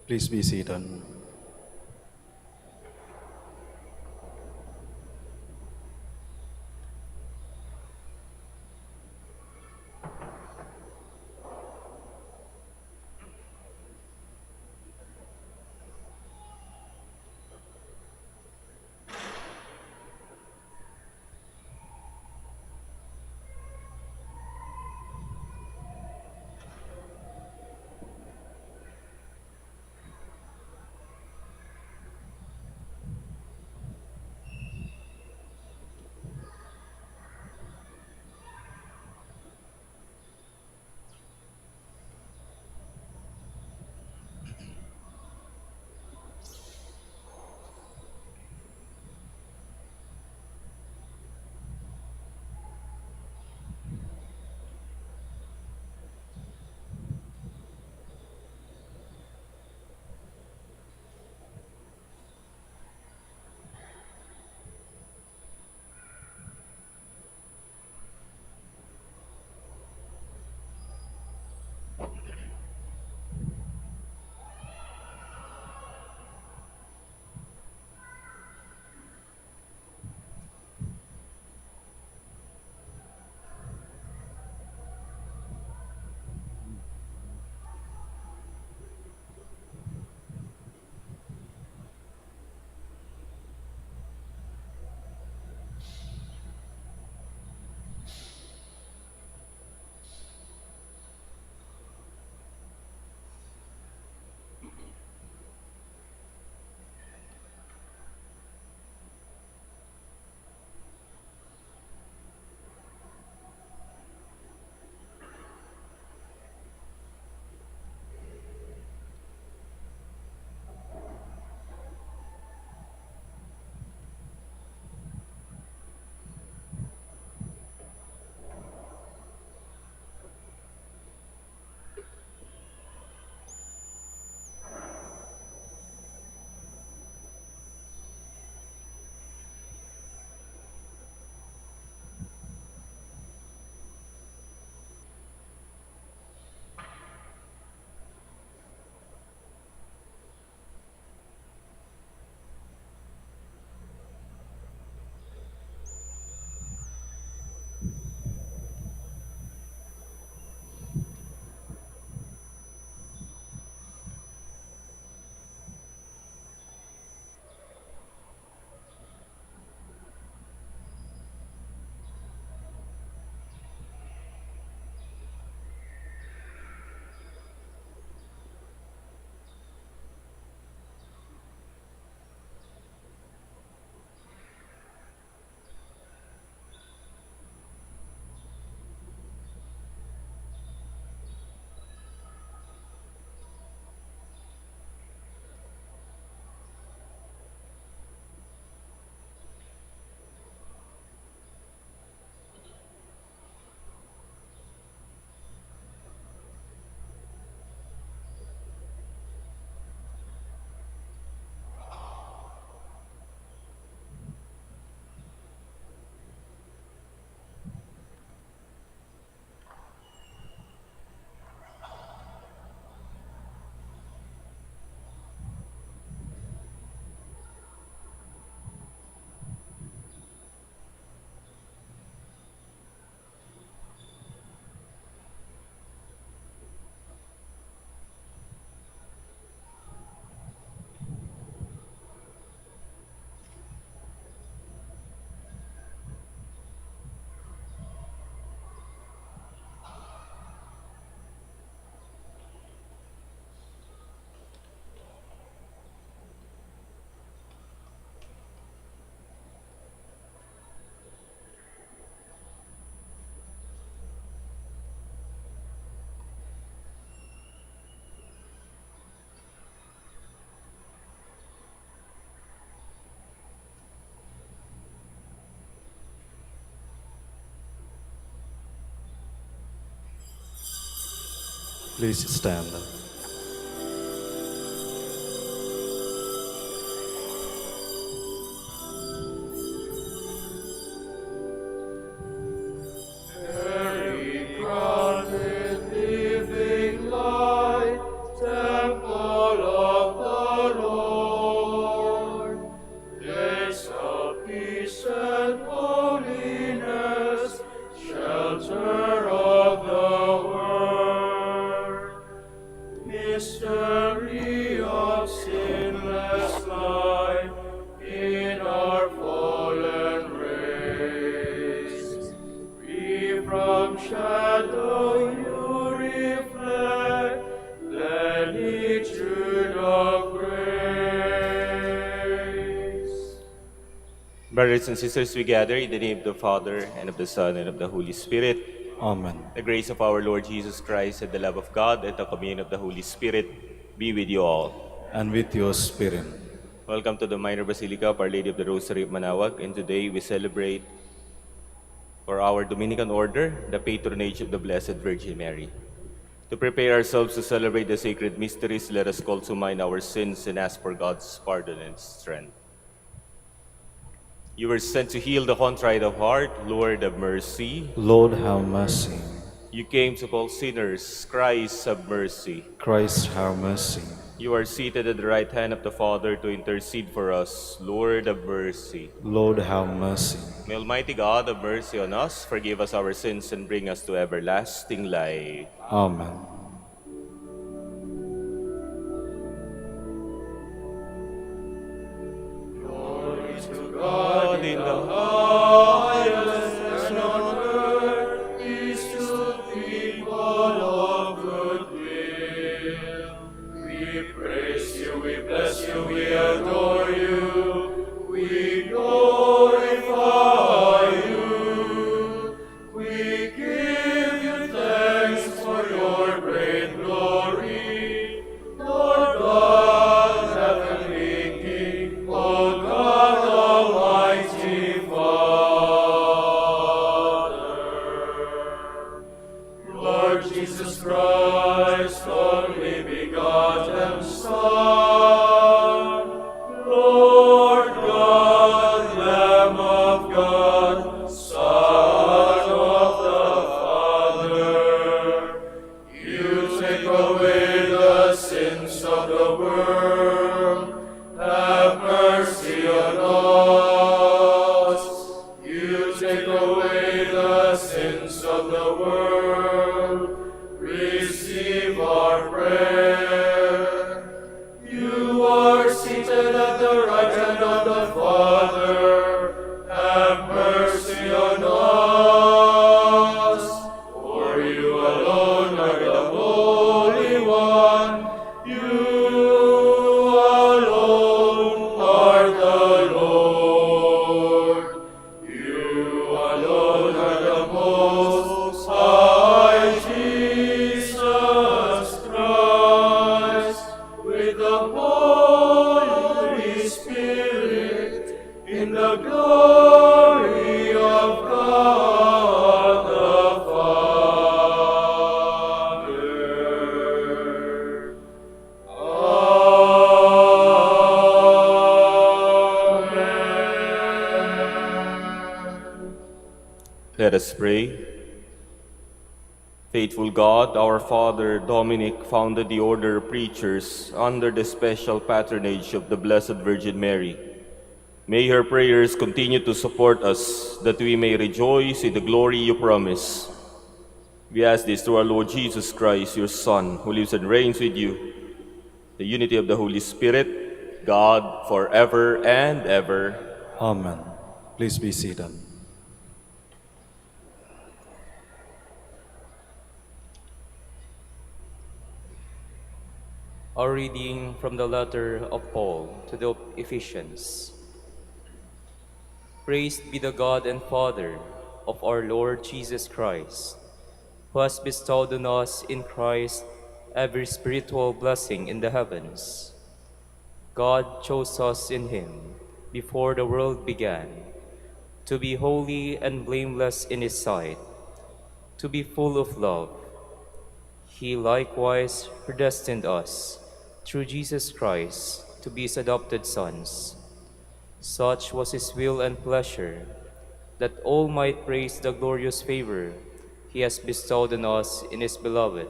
Please be seated. Please stand. Mary, crowned with living light, temple of Brothers and sisters, we gather in the name of the Father, and of the Son, and of the Holy Spirit. Amen. The grace of our Lord Jesus Christ, and the love of God, and the communion of the Holy Spirit be with you all. And with your spirit. Welcome to the Minor Basilica of Our Lady of the Rosary of Manaoag, and today we celebrate for our Dominican order the patronage of the Blessed Virgin Mary. To prepare ourselves to celebrate the sacred mysteries, let us call to mind our sins and ask for God's pardon and strength. You were sent to heal the contrite of heart. Lord, have mercy. Lord, have mercy. You came to call sinners. Christ, have mercy. Christ, have mercy. You are seated at the right hand of the Father to intercede for us. Lord, have mercy. Lord, have mercy. May Almighty God have mercy on us, forgive us our sins, and bring us to everlasting life. Amen. God in the highest, and on earth peace to people of good will. We praise you, we bless you, we adore you, we glorify you. We give you thanks for your great glory, Lord God, heavenly King, O God Almighty Father. Lord Jesus Christ, only begotten Son, Lord God, Lamb of God, Son of the Father, you take away the sins of the world. Have mercy on us. You take away the sins of the world. Receive our prayer. You are seated at the right hand of the Father. Have mercy on us. For you alone are the Holy One. You alone are the Lord. You alone are the Most High Jesus Christ, with the Holy Spirit, in the glory of God the Father. Amen. Let us pray. Faithful God, our Father Dominic founded the order of preachers under the special patronage of the Blessed Virgin Mary. May her prayers continue to support us, that we may rejoice in the glory you promise. We ask this through our Lord Jesus Christ, your Son, who lives and reigns with you, the unity of the Holy Spirit, God, forever and ever. Amen. Please be seated. A reading from the letter of Paul to the Ephesians. Praised be the God and Father of our Lord Jesus Christ, who has bestowed on us in Christ every spiritual blessing in the heavens. God chose us in him before the world began, to be holy and blameless in his sight, to be full of love. He likewise predestined us through Jesus Christ to be his adopted sons. Such was his will and pleasure, that all might praise the glorious favor he has bestowed on us in his beloved.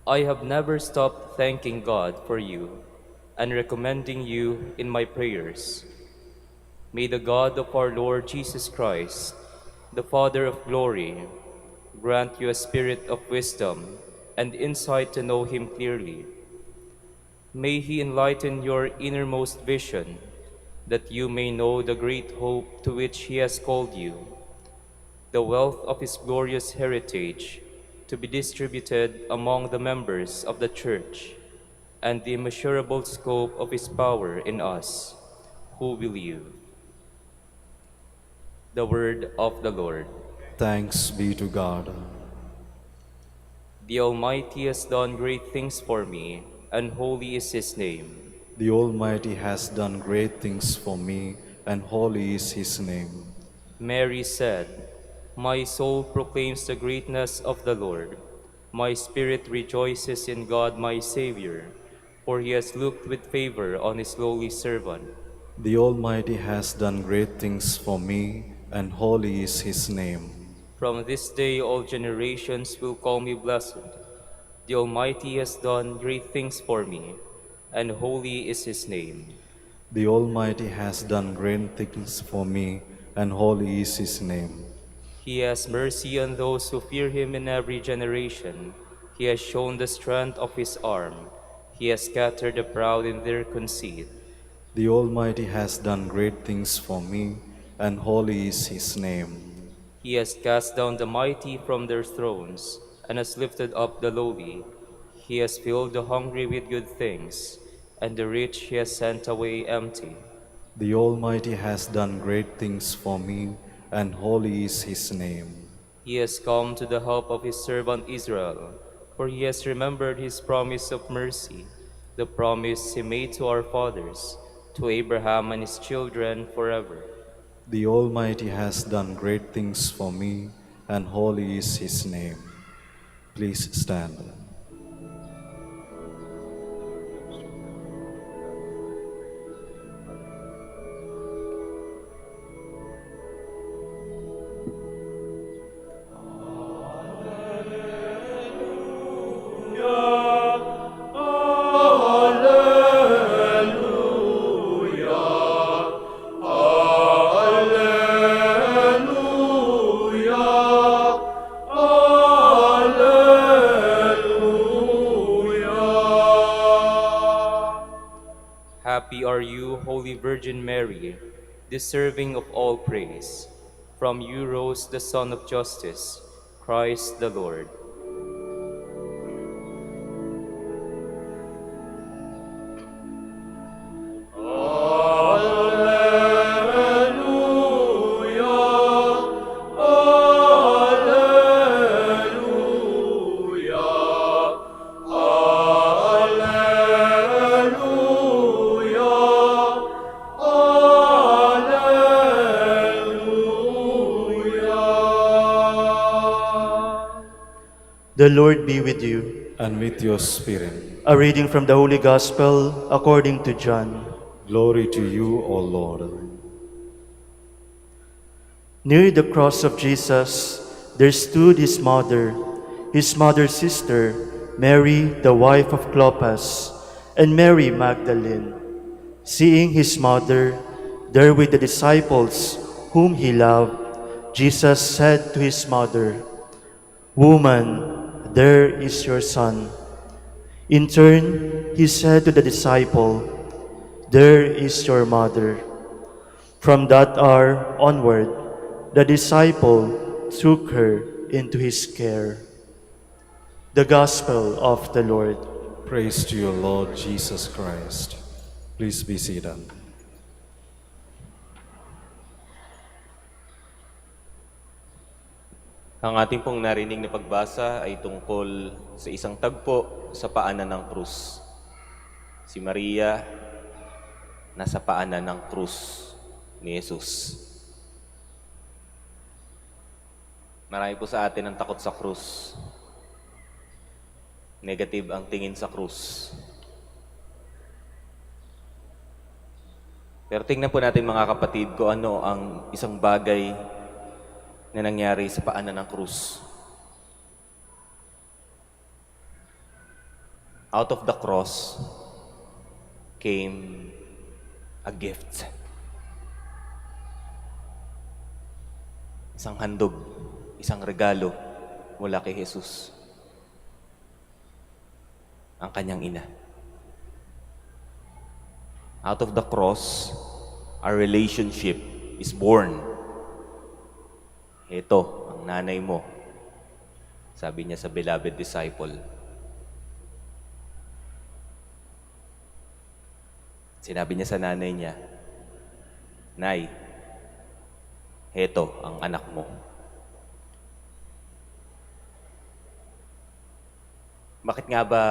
I have never stopped thanking God for you and recommending you in my prayers. May the God of our Lord Jesus Christ, the Father of glory, grant you a spirit of wisdom and insight to know him clearly. May he enlighten your innermost vision, that you may know the great hope to which he has called you, the wealth of his glorious heritage, to be distributed among the members of the Church, and the immeasurable scope of his power in us, who believe. The word of the Lord. Thanks be to God. The Almighty has done great things for me, and holy is his name. The Almighty has done great things for me, and holy is his name. Mary said, "My soul proclaims the greatness of the Lord. My spirit rejoices in God my Savior, for he has looked with favor on his lowly servant. The Almighty has done great things for me, and holy is his name. From this day all generations will call me blessed. The Almighty has done great things for me, and holy is his name. The Almighty has done great things for me, and holy is his name. He has mercy on those who fear him in every generation. He has shown the strength of his arm. He has scattered the proud in their conceit. The Almighty has done great things for me, and holy is his name. He has cast down the mighty from their thrones, and has lifted up the lowly. He has filled the hungry with good things, and the rich he has sent away empty. The Almighty has done great things for me, and holy is his name. He has come to the help of his servant Israel, for he has remembered his promise of mercy, the promise he made to our fathers, to Abraham and his children forever. The Almighty has done great things for me, and holy is his name. Please stand. Happy are you, Holy Virgin Mary, deserving of all praise. From you rose the Son of Justice, Christ the Lord. The Lord be with you. And with your spirit. A reading from the Holy Gospel according to John. Glory to you, O Lord. Near the cross of Jesus, there stood his mother's sister, Mary, the wife of Clopas, and Mary Magdalene. Seeing his mother there with the disciples whom he loved, Jesus said to his mother, "Woman, there is your son." In turn, he said to the disciple, "There is your mother." From that hour onward, the disciple took her into his care. The Gospel of the Lord. Praise to you, Lord Jesus Christ. Please be seated. Ang ating pong narinig na pagbasa ay tungkol sa isang tagpo sa paanan ng krus. Si Maria nasa paanan ng krus ni Jesus. Marami po sa atin ang takot sa krus. Negative ang tingin sa krus. Pero tingnan po natin mga kapatid kung ano ang isang bagay na nangyari sa paanan ng krus. Out of the cross came a gift. Isang handog, isang regalo mula kay Jesus. Ang kanyang ina. Out of the cross, our relationship is born. Ito, ang nanay mo. Sabi niya sa beloved disciple. Sinabi niya sa nanay niya, "Nay, Heto ang anak mo. Bakit nga ba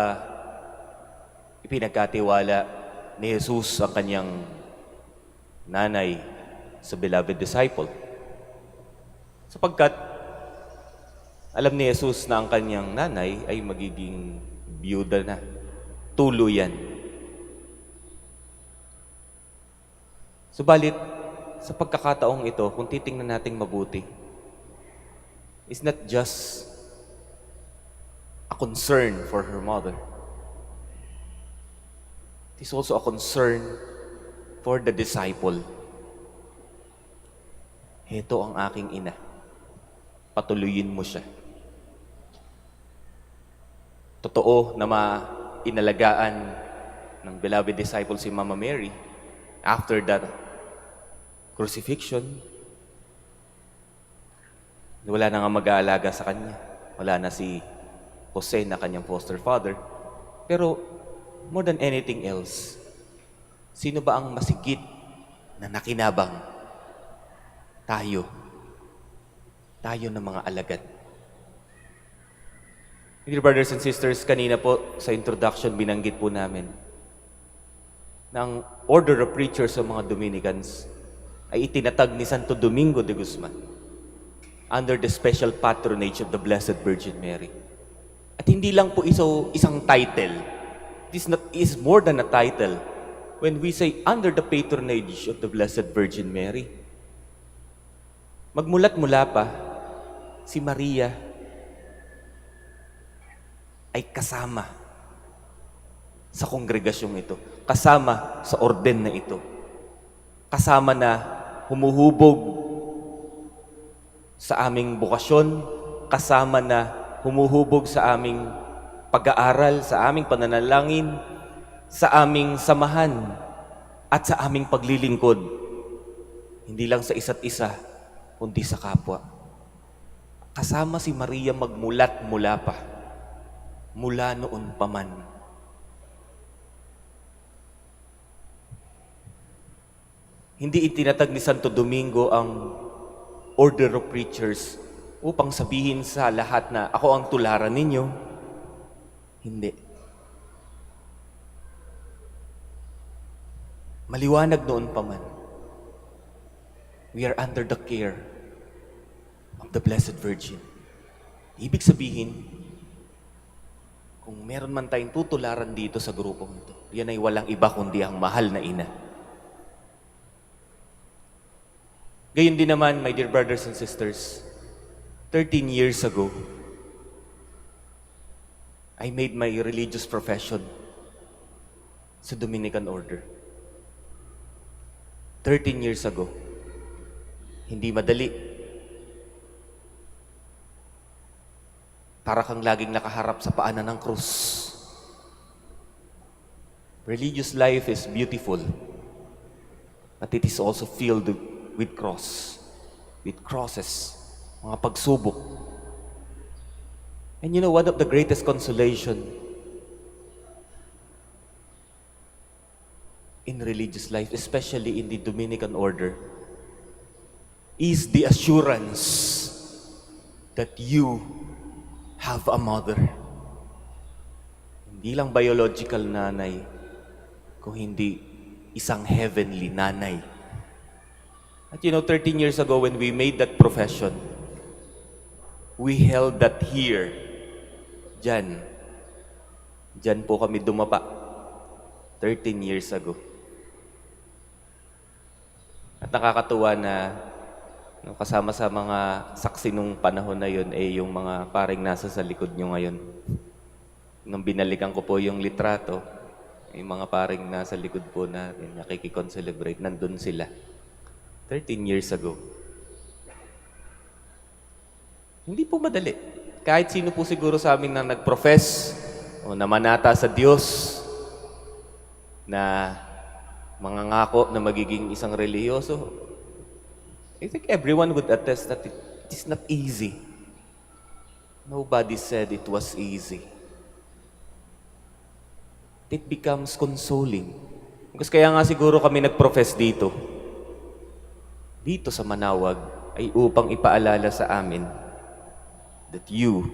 ipinagkatiwala ni Jesus ang kanyang nanay sa beloved disciple? Sapagkat alam ni Jesus na ang kanyang nanay ay magiging biyuda na, tuluyan. Subalit, sa pagkakataong ito, kung titingnan nating mabuti, is not just a concern for her mother. It is also a concern for the disciple. Heto ang aking ina. Patuloyin mo siya. Totoo na inalagaan ng beloved disciple si Mama Mary after that crucifixion. Wala na nga mag-aalaga sa kanya. Wala na si Jose na kanyang foster father. Pero more than anything else, sino ba ang masigit na nakinabang? Tayo. Tayo ng mga alagad. Dear brothers and sisters, kanina po sa introduction binanggit po namin ng Order of Preachers sa mga Dominicans ay itinatag ni Santo Domingo de Guzman under the special patronage of the Blessed Virgin Mary. At hindi lang po isang title. It is more than a title when we say under the patronage of the Blessed Virgin Mary. Magmulat-mula pa, si Maria ay kasama sa kongregasyong ito, kasama sa orden na ito, kasama na humuhubog sa aming bukasyon, kasama na humuhubog sa aming pag-aaral, sa aming pananalangin, sa aming samahan, at sa aming paglilingkod. Hindi lang sa isa't isa, kundi sa kapwa. Kasama si Maria magmulat-mula pa, mula noon pa man. Hindi itinatag ni Santo Domingo ang Order of Preachers upang sabihin sa lahat na ako ang tularan ninyo. Hindi. Maliwanag noon pa man. We are under the care of the Blessed Virgin. Ibig sabihin, kung meron man tayong tutularan dito sa grupong ito, yan ay walang iba kundi ang mahal na ina. Gayon din naman, my dear brothers and sisters, 13 years ago, I made my religious profession sa Dominican Order. 13 years ago. Hindi madali. Para kang laging nakaharap sa paanan ng krus. Religious life is beautiful, but it is also filled with crosses, mga pagsubok. And you know, one of the greatest consolation in religious life, especially in the Dominican order, is the assurance that you have a mother. Hindi lang biological nanay, kung hindi isang heavenly nanay. At you know, 13 years ago when we made that profession, we held that here. Diyan po kami dumapa. 13 years ago. At nakakatuwa na kasama sa mga saksi nung panahon na yun yung mga paring nasa sa likod nyo ngayon. Nung binalikan ko po yung litrato, yung mga paring nasa likod po natin, nakikikon-celebrate, nandun sila. 13 years ago. Hindi po madali. Kahit sino po siguro sa amin na nag-profess o namanata sa Diyos na mangangako na magiging isang reliyoso, I think everyone would attest that it is not easy. Nobody said it was easy. It becomes consoling. Kasi kaya nga siguro kami nag-profess dito sa Manaoag, ay upang ipaalala sa amin that you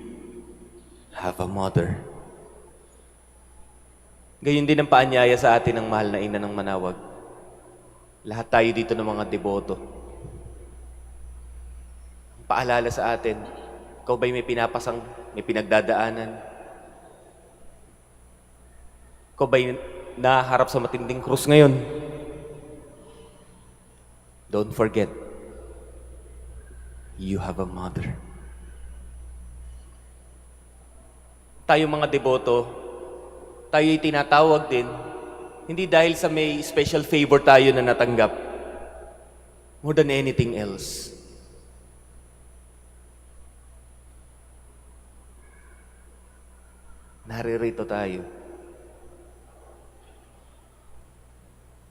have a mother. Gayon din ang paanyaya sa atin ng mahal na ina ng Manaoag. Lahat tayo dito ng mga deboto. Paalala sa atin, ikaw ba'y may pinapasang, may pinagdadaanan? Ikaw ba'y naharap sa matinding krus ngayon? Don't forget, you have a mother. Tayo mga deboto, tayo'y tinatawag din, hindi dahil sa may special favor tayo na natanggap, more than anything else. Naririto tayo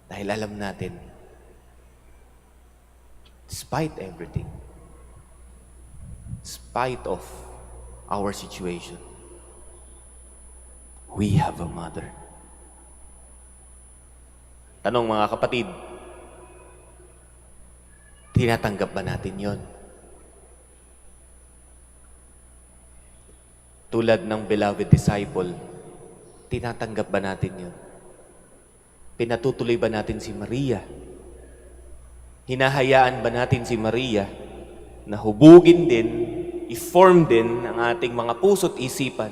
dahil alam natin, despite everything, despite of our situation, we have a mother. Tanong mga kapatid, tinatanggap ba natin yon? Tulad ng beloved disciple, tinatanggap ba natin yun? Pinatutuloy ba natin si Maria? Hinahayaan ba natin si Maria na hubugin din, i-form din ang ating mga puso't isipan?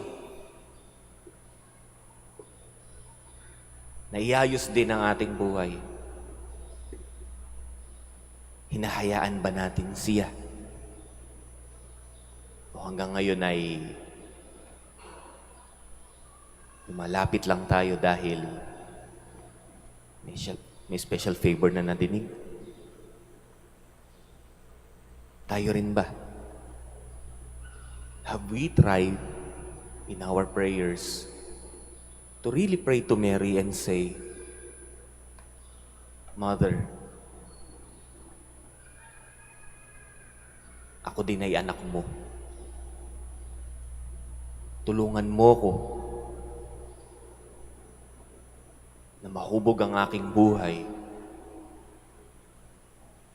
Na iayos din ang ating buhay? Hinahayaan ba natin siya? O hanggang ngayon ay lumalapit lang tayo dahil may special favor na nadinig? Tayo rin ba? Have we tried in our prayers to really pray to Mary and say, Mother, ako din ay anak mo. Tulungan mo ko na mahubog ang aking buhay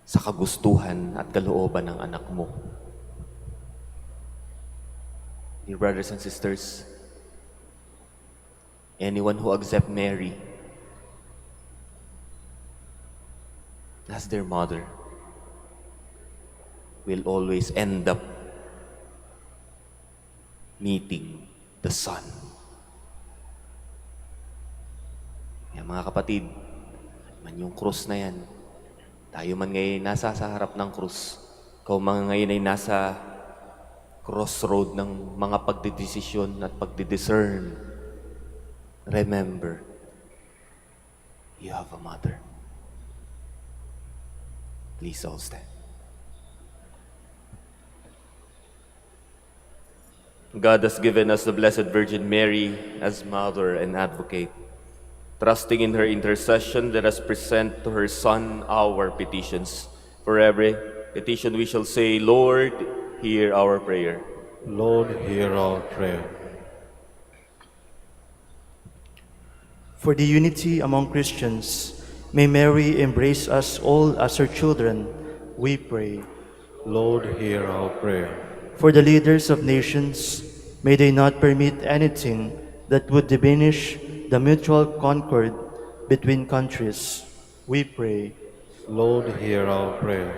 sa kagustuhan at kalooban ng anak mo. Dear brothers and sisters, anyone who accepts Mary as their mother will always end up meeting the Son. Kaya mga kapatid, man yung krus na yan, tayo man ngayon nasa sa harap ng krus, ikaw man ngayon ay nasa crossroad ng mga pagdidesisyon at pagdidiscern, remember, you have a mother. Please all stand. God has given us the Blessed Virgin Mary as Mother and Advocate. Trusting in her intercession, let us present to her Son our petitions. For every petition we shall say, Lord, hear our prayer. Lord, hear our prayer. For the unity among Christians, may Mary embrace us all as her children, we pray. Lord, hear our prayer. For the leaders of nations, may they not permit anything that would diminish the mutual concord between countries, we pray. Lord, hear our prayer.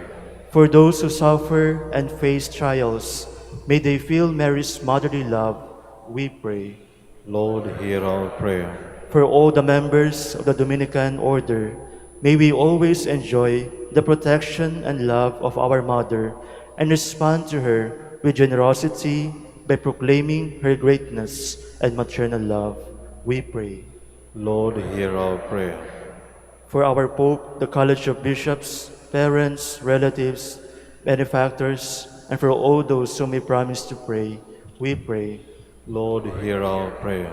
For those who suffer and face trials, may they feel Mary's motherly love, we pray. Lord, hear our prayer. For all the members of the Dominican order, may we always enjoy the protection and love of our Mother and respond to her with generosity by proclaiming her greatness and maternal love, we pray. Lord, hear our prayer. For our Pope, the College of Bishops, parents, relatives, benefactors, and for all those whom we promise to pray, we pray. Lord, hear our prayer.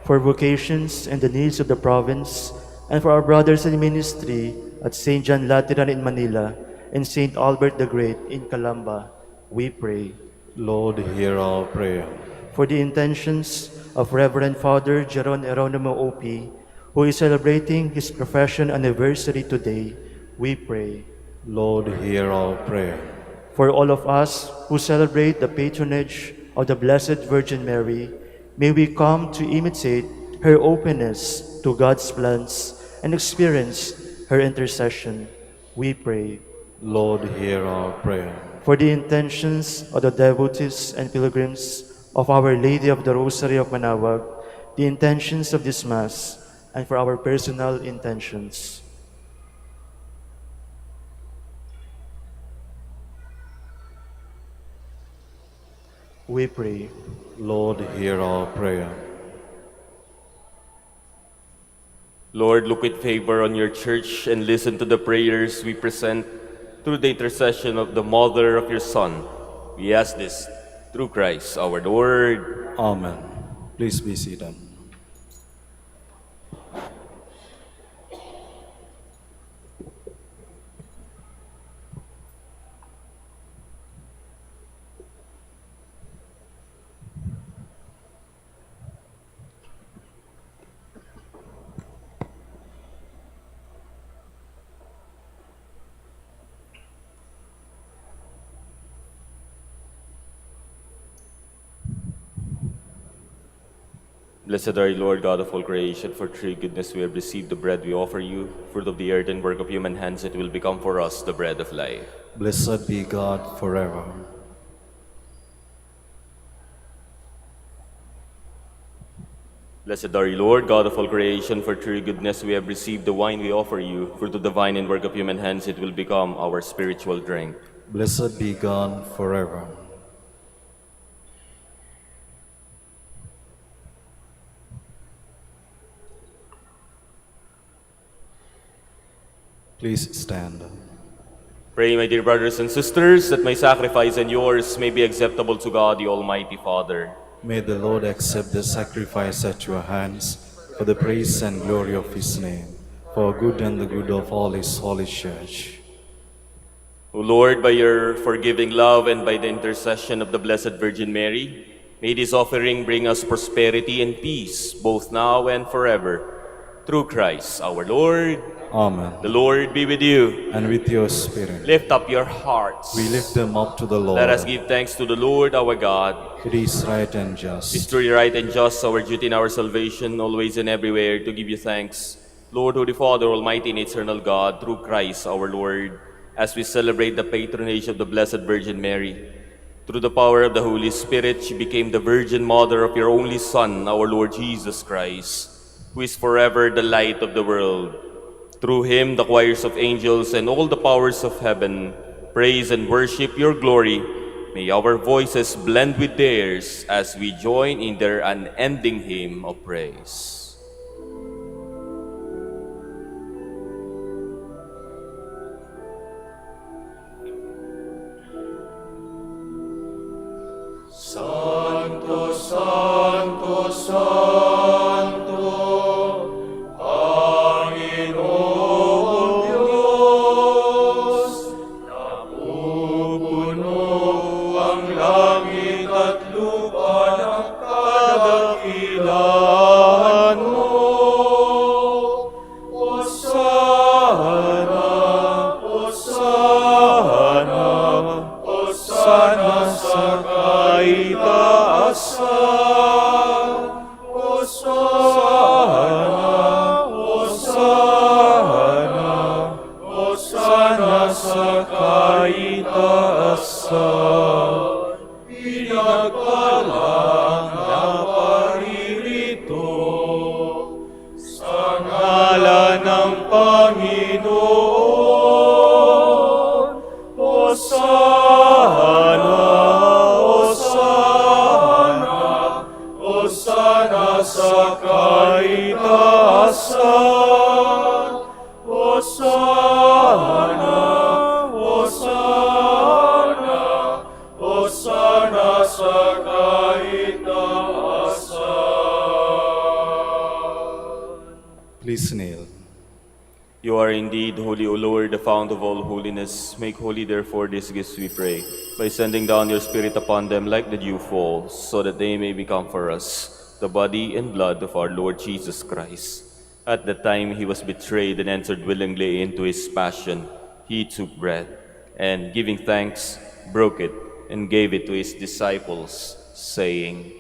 For vocations and the needs of the province, and for our brothers in ministry at St. John Lateran in Manila and St. Albert the Great in Calamba, we pray. Lord, hear our prayer. For the intentions of Reverend Father Jeron Eronimo OP, who is celebrating his profession anniversary today, we pray. Lord, hear our prayer. For all of us who celebrate the patronage of the Blessed Virgin Mary, may we come to imitate her openness to God's plans and experience her intercession. We pray. Lord, hear our prayer. For the intentions of the devotees and pilgrims of Our Lady of the Rosary of Manaoag, the intentions of this Mass, and for our personal intentions. We pray. Lord, hear our prayer. Lord, look with favor on your church and listen to the prayers we present through the intercession of the Mother of your Son. We ask this through Christ our Lord. Amen. Please be seated. Blessed are you, Lord God of all creation, for through goodness we have received the bread we offer you, fruit of the earth and work of human hands, it will become for us the bread of life. Blessed be God forever. Blessed are you, Lord God of all creation, for through goodness we have received the wine we offer you, fruit of the vine and work of human hands, it will become our spiritual drink. Blessed be God forever. Please stand. Pray, my dear brothers and sisters, that my sacrifice and yours may be acceptable to God, the Almighty Father. May the Lord accept the sacrifice at your hands for the praise and glory of his name, for good and the good of all his holy church. O Lord, by your forgiving love and by the intercession of the Blessed Virgin Mary, may this offering bring us prosperity and peace, both now and forever. Through Christ our Lord. Amen. The Lord be with you. And with your spirit. Lift up your hearts. We lift them up to the Lord. Let us give thanks to the Lord our God. It is right and It's just. truly right and just, our duty and our salvation, always and everywhere, to give you thanks. Lord, Holy Father, Almighty and Eternal God, through Christ our Lord, as we celebrate the patronage of the Blessed Virgin Mary. Through the power of the Holy Spirit, she became the Virgin Mother of your only Son, our Lord Jesus Christ, who is forever the light of the world. Through him, the choirs of angels and all the powers of heaven praise and worship your glory. May our voices blend with theirs as we join in their unending hymn of praise. Santo, Santo, Santo, Panginoong Diyos, napupuno ang langit at lupa ng kadakilaan mo. Hosana, Hosana, Hosana sa kaitaasan. Hosana, Hosana, Hosana sa kaitaasan. Pinagpalang na paririto sa ngalan ng Panginoon. Hosana, Hosana, Hosana sa kaitaasan. Hosana, Hosana, Hosana sa kaitaasan. Please kneel. You are indeed holy, O Lord, the fount of all holiness. Make holy, therefore, these gifts, we pray, by sending down your Spirit upon them like the dew falls, so that they may become for us the body and blood of our Lord Jesus Christ. At the time he was betrayed and entered willingly into his passion, he took bread, and giving thanks, broke it, and gave it to his disciples, saying,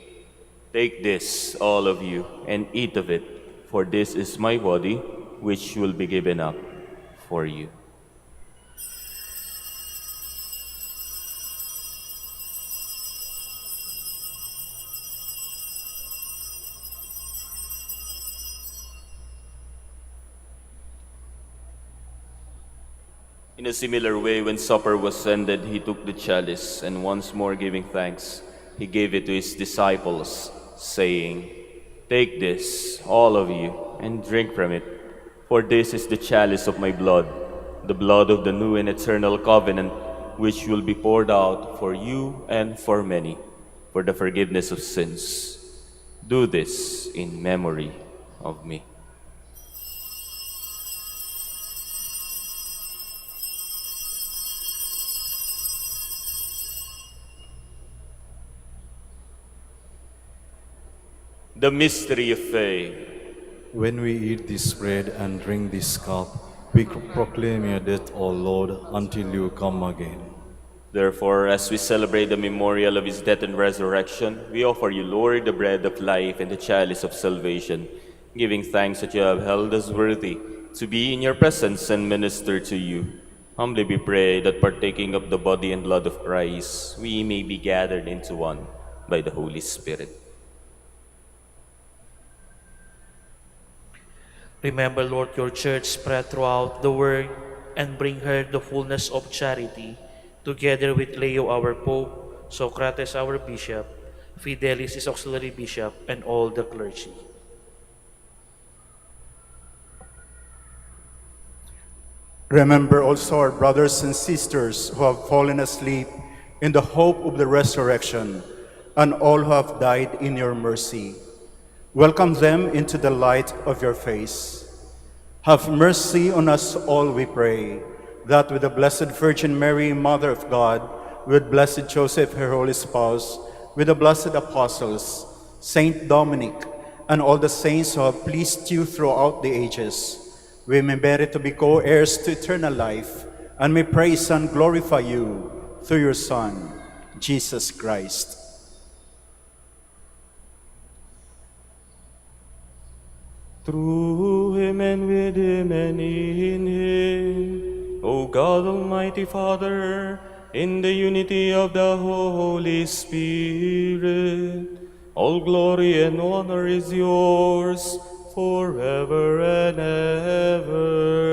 "Take this, all of you, and eat of it, for this is my body, which will be given up for you." In a similar way, when supper was ended, he took the chalice, and once more giving thanks, he gave it to his disciples, saying, "Take this, all of you, and drink from it, for this is the chalice of my blood, the blood of the new and eternal covenant, which will be poured out for you and for many, for the forgiveness of sins. Do this in memory of me." The mystery of faith. When we eat this bread and drink this cup, we proclaim your death, O Lord, until you come again. Therefore, as we celebrate the memorial of his death and resurrection, we offer you, Lord, the bread of life and the chalice of salvation, giving thanks that you have held us worthy to be in your presence and minister to you. Humbly we pray that, partaking of the body and blood of Christ, we may be gathered into one by the Holy Spirit. Remember, Lord, your church spread throughout the world, and bring her the fullness of charity, together with Leo, our Pope, Socrates, our Bishop, Fidelis, his auxiliary bishop, and all the clergy. Remember also our brothers and sisters who have fallen asleep in the hope of the resurrection, and all who have died in your mercy. Welcome them into the light of your face. Have mercy on us all, we pray, that with the Blessed Virgin Mary, Mother of God, with Blessed Joseph, her holy spouse, with the blessed apostles, Saint Dominic, and all the saints who have pleased you throughout the ages, we may merit to be co-heirs to eternal life, and may praise and glorify you through your Son, Jesus Christ. Through him and with him and in him, O God, Almighty Father, in the unity of the Holy Spirit, all glory and honor is yours forever and ever.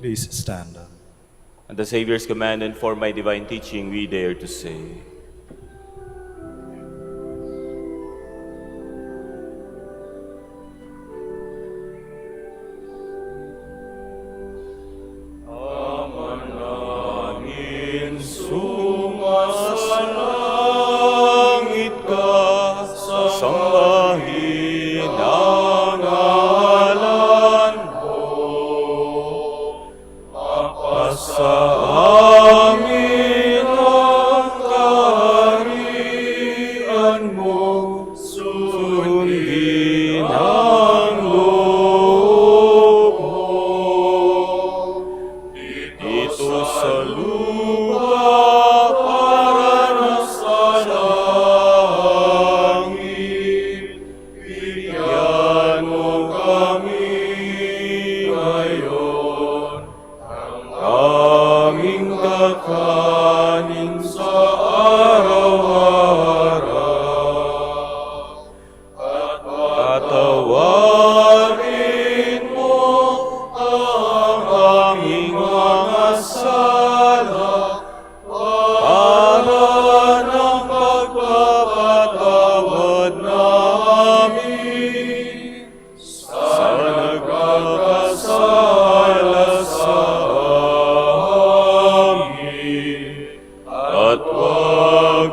Please stand. At the Savior's command and for my divine teaching, we dare to say, Amanangin sumasalangit ka, sambahin ang ngalan mo. Mapasa amin ang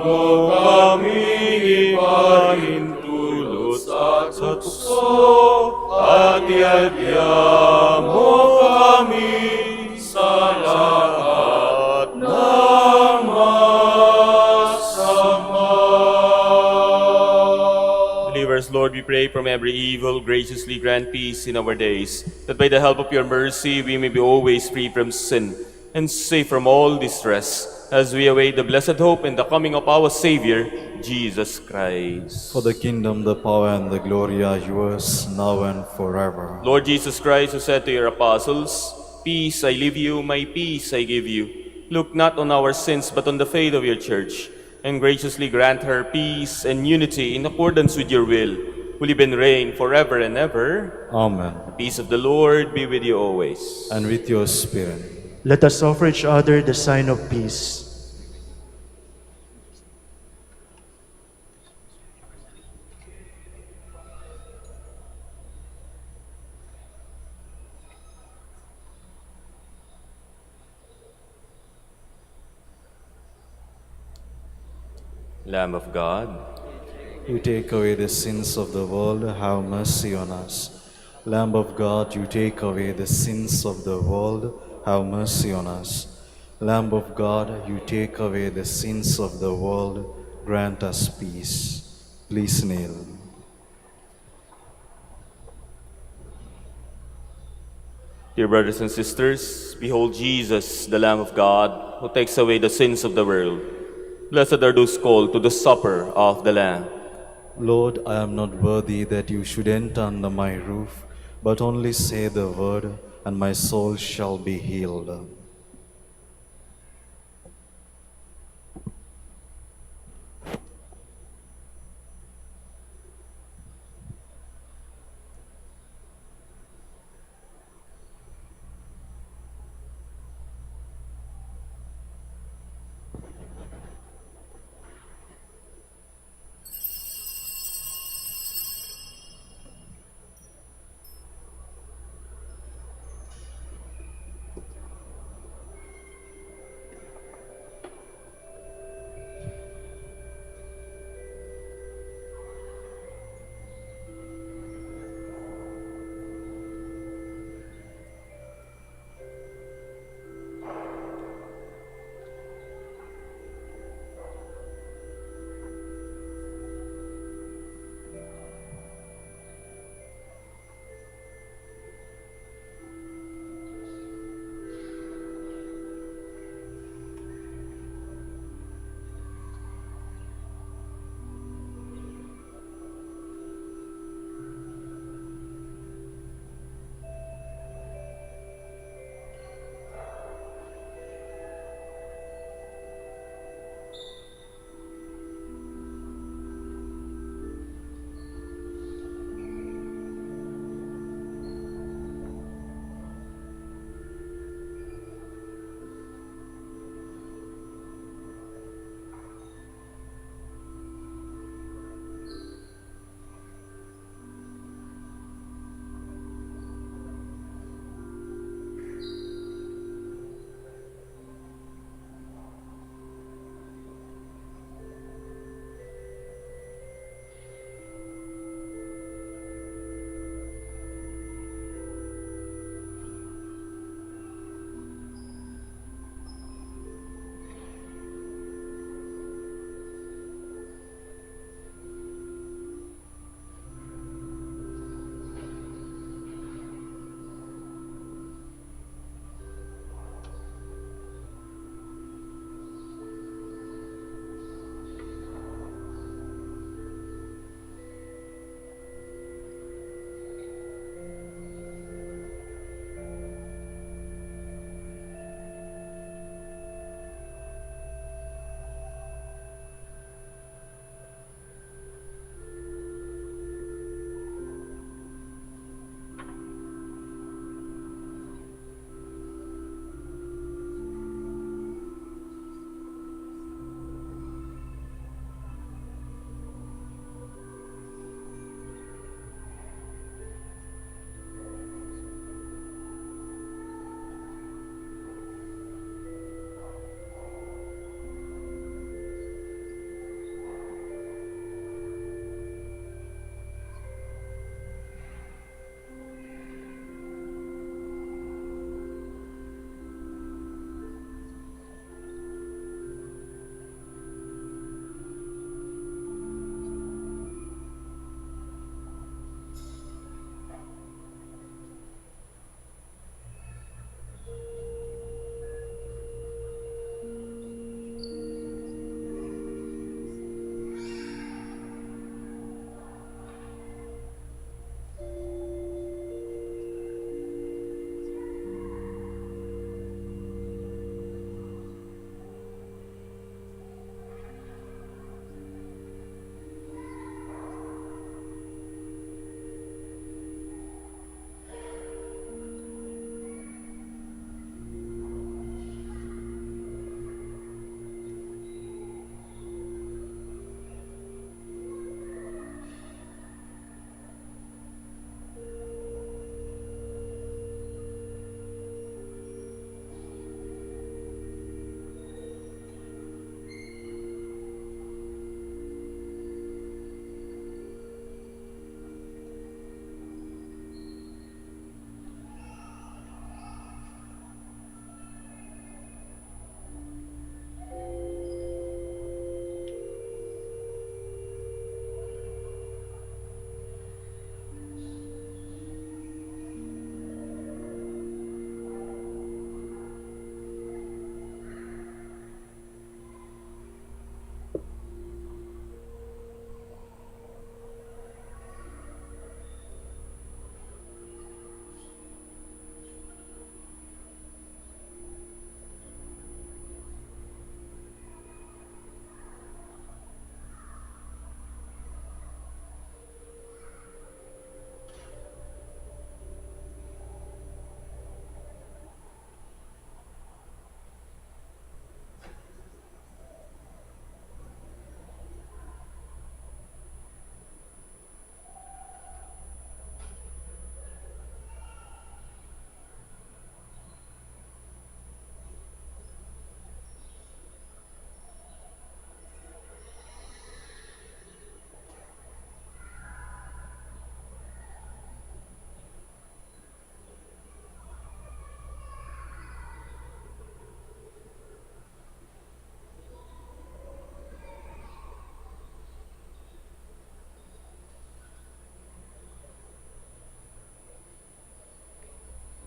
mo kami ipahintulot sa tukso, at iadya mo kami sa lahat ng masama. Deliver us, Lord, we pray, from every evil. Graciously grant peace in our days, that by the help of your mercy we may be always free from sin and safe from all distress, as we await the blessed hope and the coming of our Savior, Jesus Christ. For the kingdom, the power, and the glory are yours, now and forever. Lord Jesus Christ, who said to your apostles, "Peace I leave you, my peace I give you," look not on our sins, but on the faith of your church, and graciously grant her peace and unity in accordance with your will, who live and reign forever and ever. Amen. The peace of the Lord be with you always. And with your spirit. Let us offer each other the sign of peace. Lamb of God, You take away the sins of the world, have mercy on us. Lamb of God, you take away the sins of the world, have mercy on us. Lamb of God, you take away the sins of the world, grant us peace. Please kneel. dear brothers and sisters, behold Jesus, the Lamb of God, who takes away the sins of the world. Blessed are those called to the supper of the Lamb. Lord, I am not worthy that you should enter under my roof, but only say the word, and my soul shall be healed.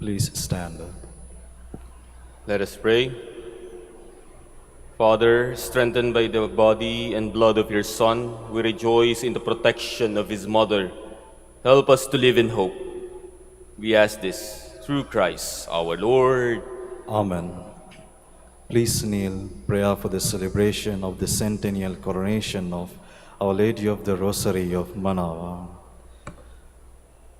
Please stand. Let us pray. Father, strengthened by the body and blood of your Son, we rejoice in the protection of his mother. Help us to live in hope. We ask this through Christ our Lord. Amen. Please kneel, prayer for the celebration of the centennial coronation of Our Lady of the Rosary of Manaoag.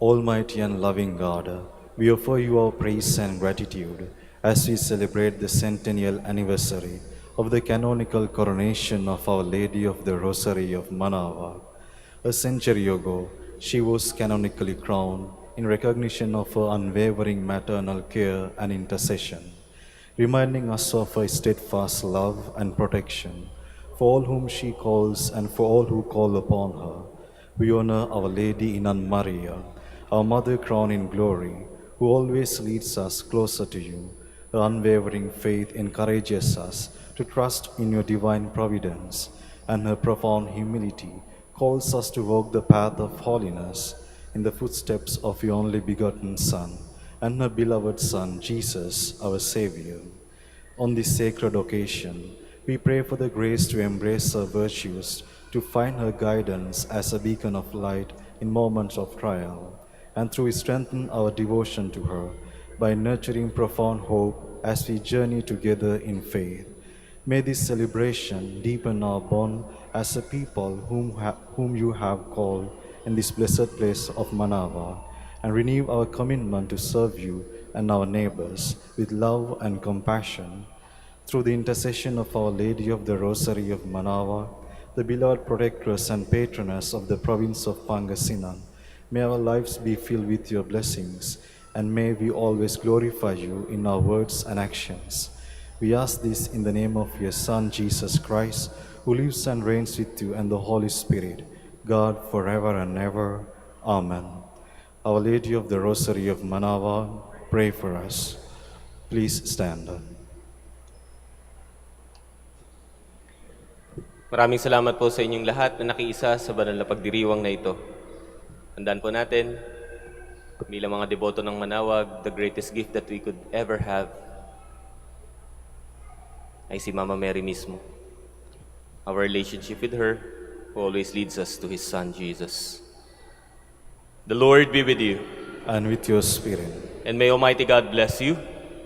Almighty and loving God, we offer you our praise and gratitude as we celebrate the centennial anniversary of the canonical coronation of Our Lady of the Rosary of Manaoag. A century ago, she was canonically crowned in recognition of her unwavering maternal care and intercession, reminding us of her steadfast love and protection for all whom she calls and for all who call upon her. We honor Our Lady in An Maria, our Mother crowned in glory, who always leads us closer to you. Her unwavering faith encourages us to trust in your divine providence, and her profound humility calls us to walk the path of holiness in the footsteps of your only begotten Son and her beloved Son, Jesus, our Savior. On this sacred occasion, we pray for the grace to embrace her virtues, to find her guidance as a beacon of light in moments of trial, and through it strengthen our devotion to her by nurturing profound hope as we journey together in faith. May this celebration deepen our bond as a people whom you have called in this blessed place of Manaoag, and renew our commitment to serve you and our neighbors with love and compassion. Through the intercession of Our Lady of the Rosary of Manaoag, the beloved protectress and patroness of the province of Pangasinan, may our lives be filled with your blessings, and may we always glorify you in our words and actions. We ask this in the name of your Son, Jesus Christ, who lives and reigns with you and the Holy Spirit, God, forever and ever. Amen. Our Lady of the Rosary of Manaoag, pray for us. Please stand. Maraming salamat po sa inyong lahat na nakiisa sa banal na pagdiriwang na ito. Tandaan po natin, bilang mga deboto ng Manaoag, the greatest gift that we could ever have ay si Mama Mary mismo. Our relationship with her who always leads us to His Son, Jesus. The Lord be with you. And with your spirit. And may Almighty God bless you,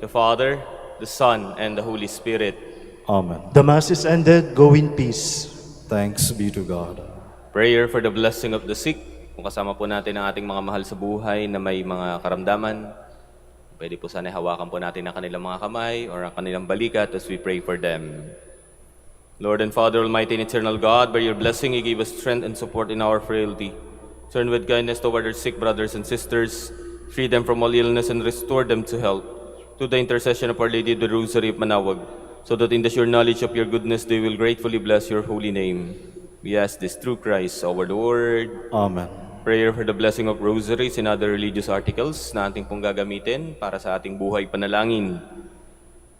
the Father, the Son, and the Holy Spirit. Amen. The Mass is ended. Go in peace. Thanks be to God. Prayer for the blessing of the sick. Kung kasama po natin ang ating mga mahal sa buhay na may mga karamdaman, pwede po sana hawakan po natin ang kanilang mga kamay or ang kanilang balikat as we pray for them. Lord and Father, Almighty and Eternal God, by your blessing you gave us strength and support in our frailty. Turn with kindness toward our sick brothers and sisters, free them from all illness and restore them to health. To the intercession of Our Lady of the Rosary of Manaoag, so that in the sure knowledge of your goodness they will gratefully bless your holy name. We ask this through Christ our Lord. Amen. Prayer for the blessing of rosaries and other religious articles na ating pong gagamitin para sa ating buhay panalangin.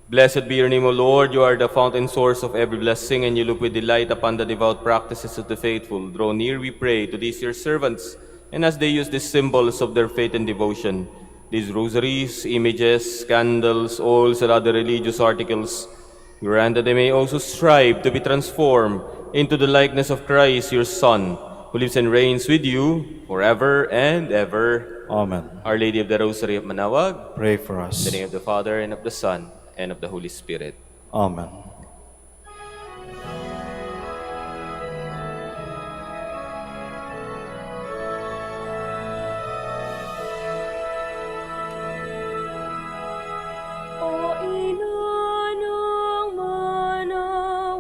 Blessed be your name, O Lord. You are the fountain source of every blessing, and you look with delight upon the devout practices of the faithful. Draw near, we pray, to these your servants, and as they use these symbols of their faith and devotion, these rosaries, images, candles, oils, and other religious articles, grant that they may also strive to be transformed into the likeness of Christ, your Son, who lives and reigns with you forever and ever. Amen. Our Lady of the Rosary of Manaoag, Pray for us. in the name of the Father, and of the Son, and of the Holy Spirit. Amen. O ina ng Manaoag,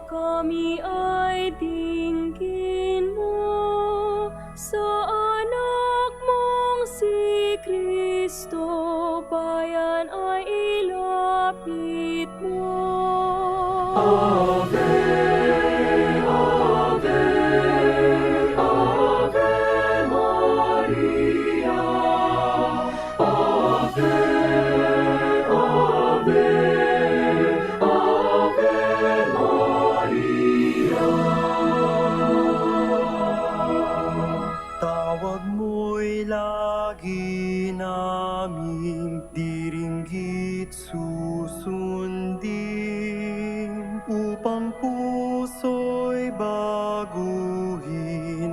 kami ay dinggin mo sa anak mong si Kristo, bayan ay ilapit mo. Ave, Ave, Ave Maria. Ave, Ave, Ave Maria. baguhin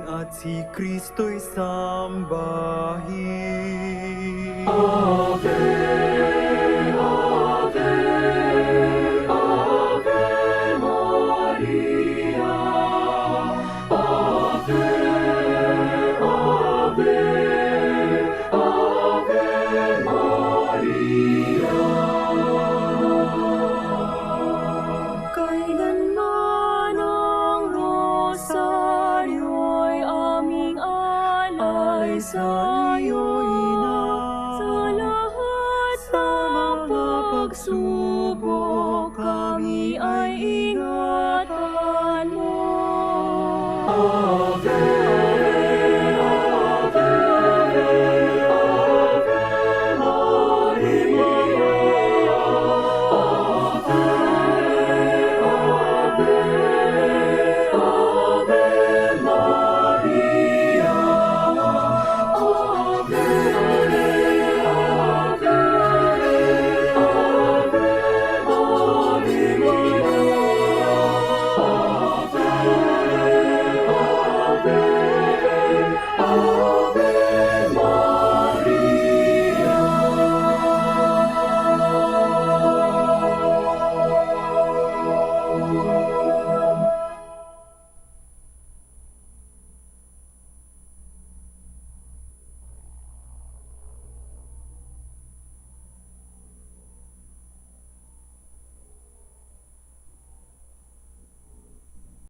at si Kristo'y sambahin. Ave Maria.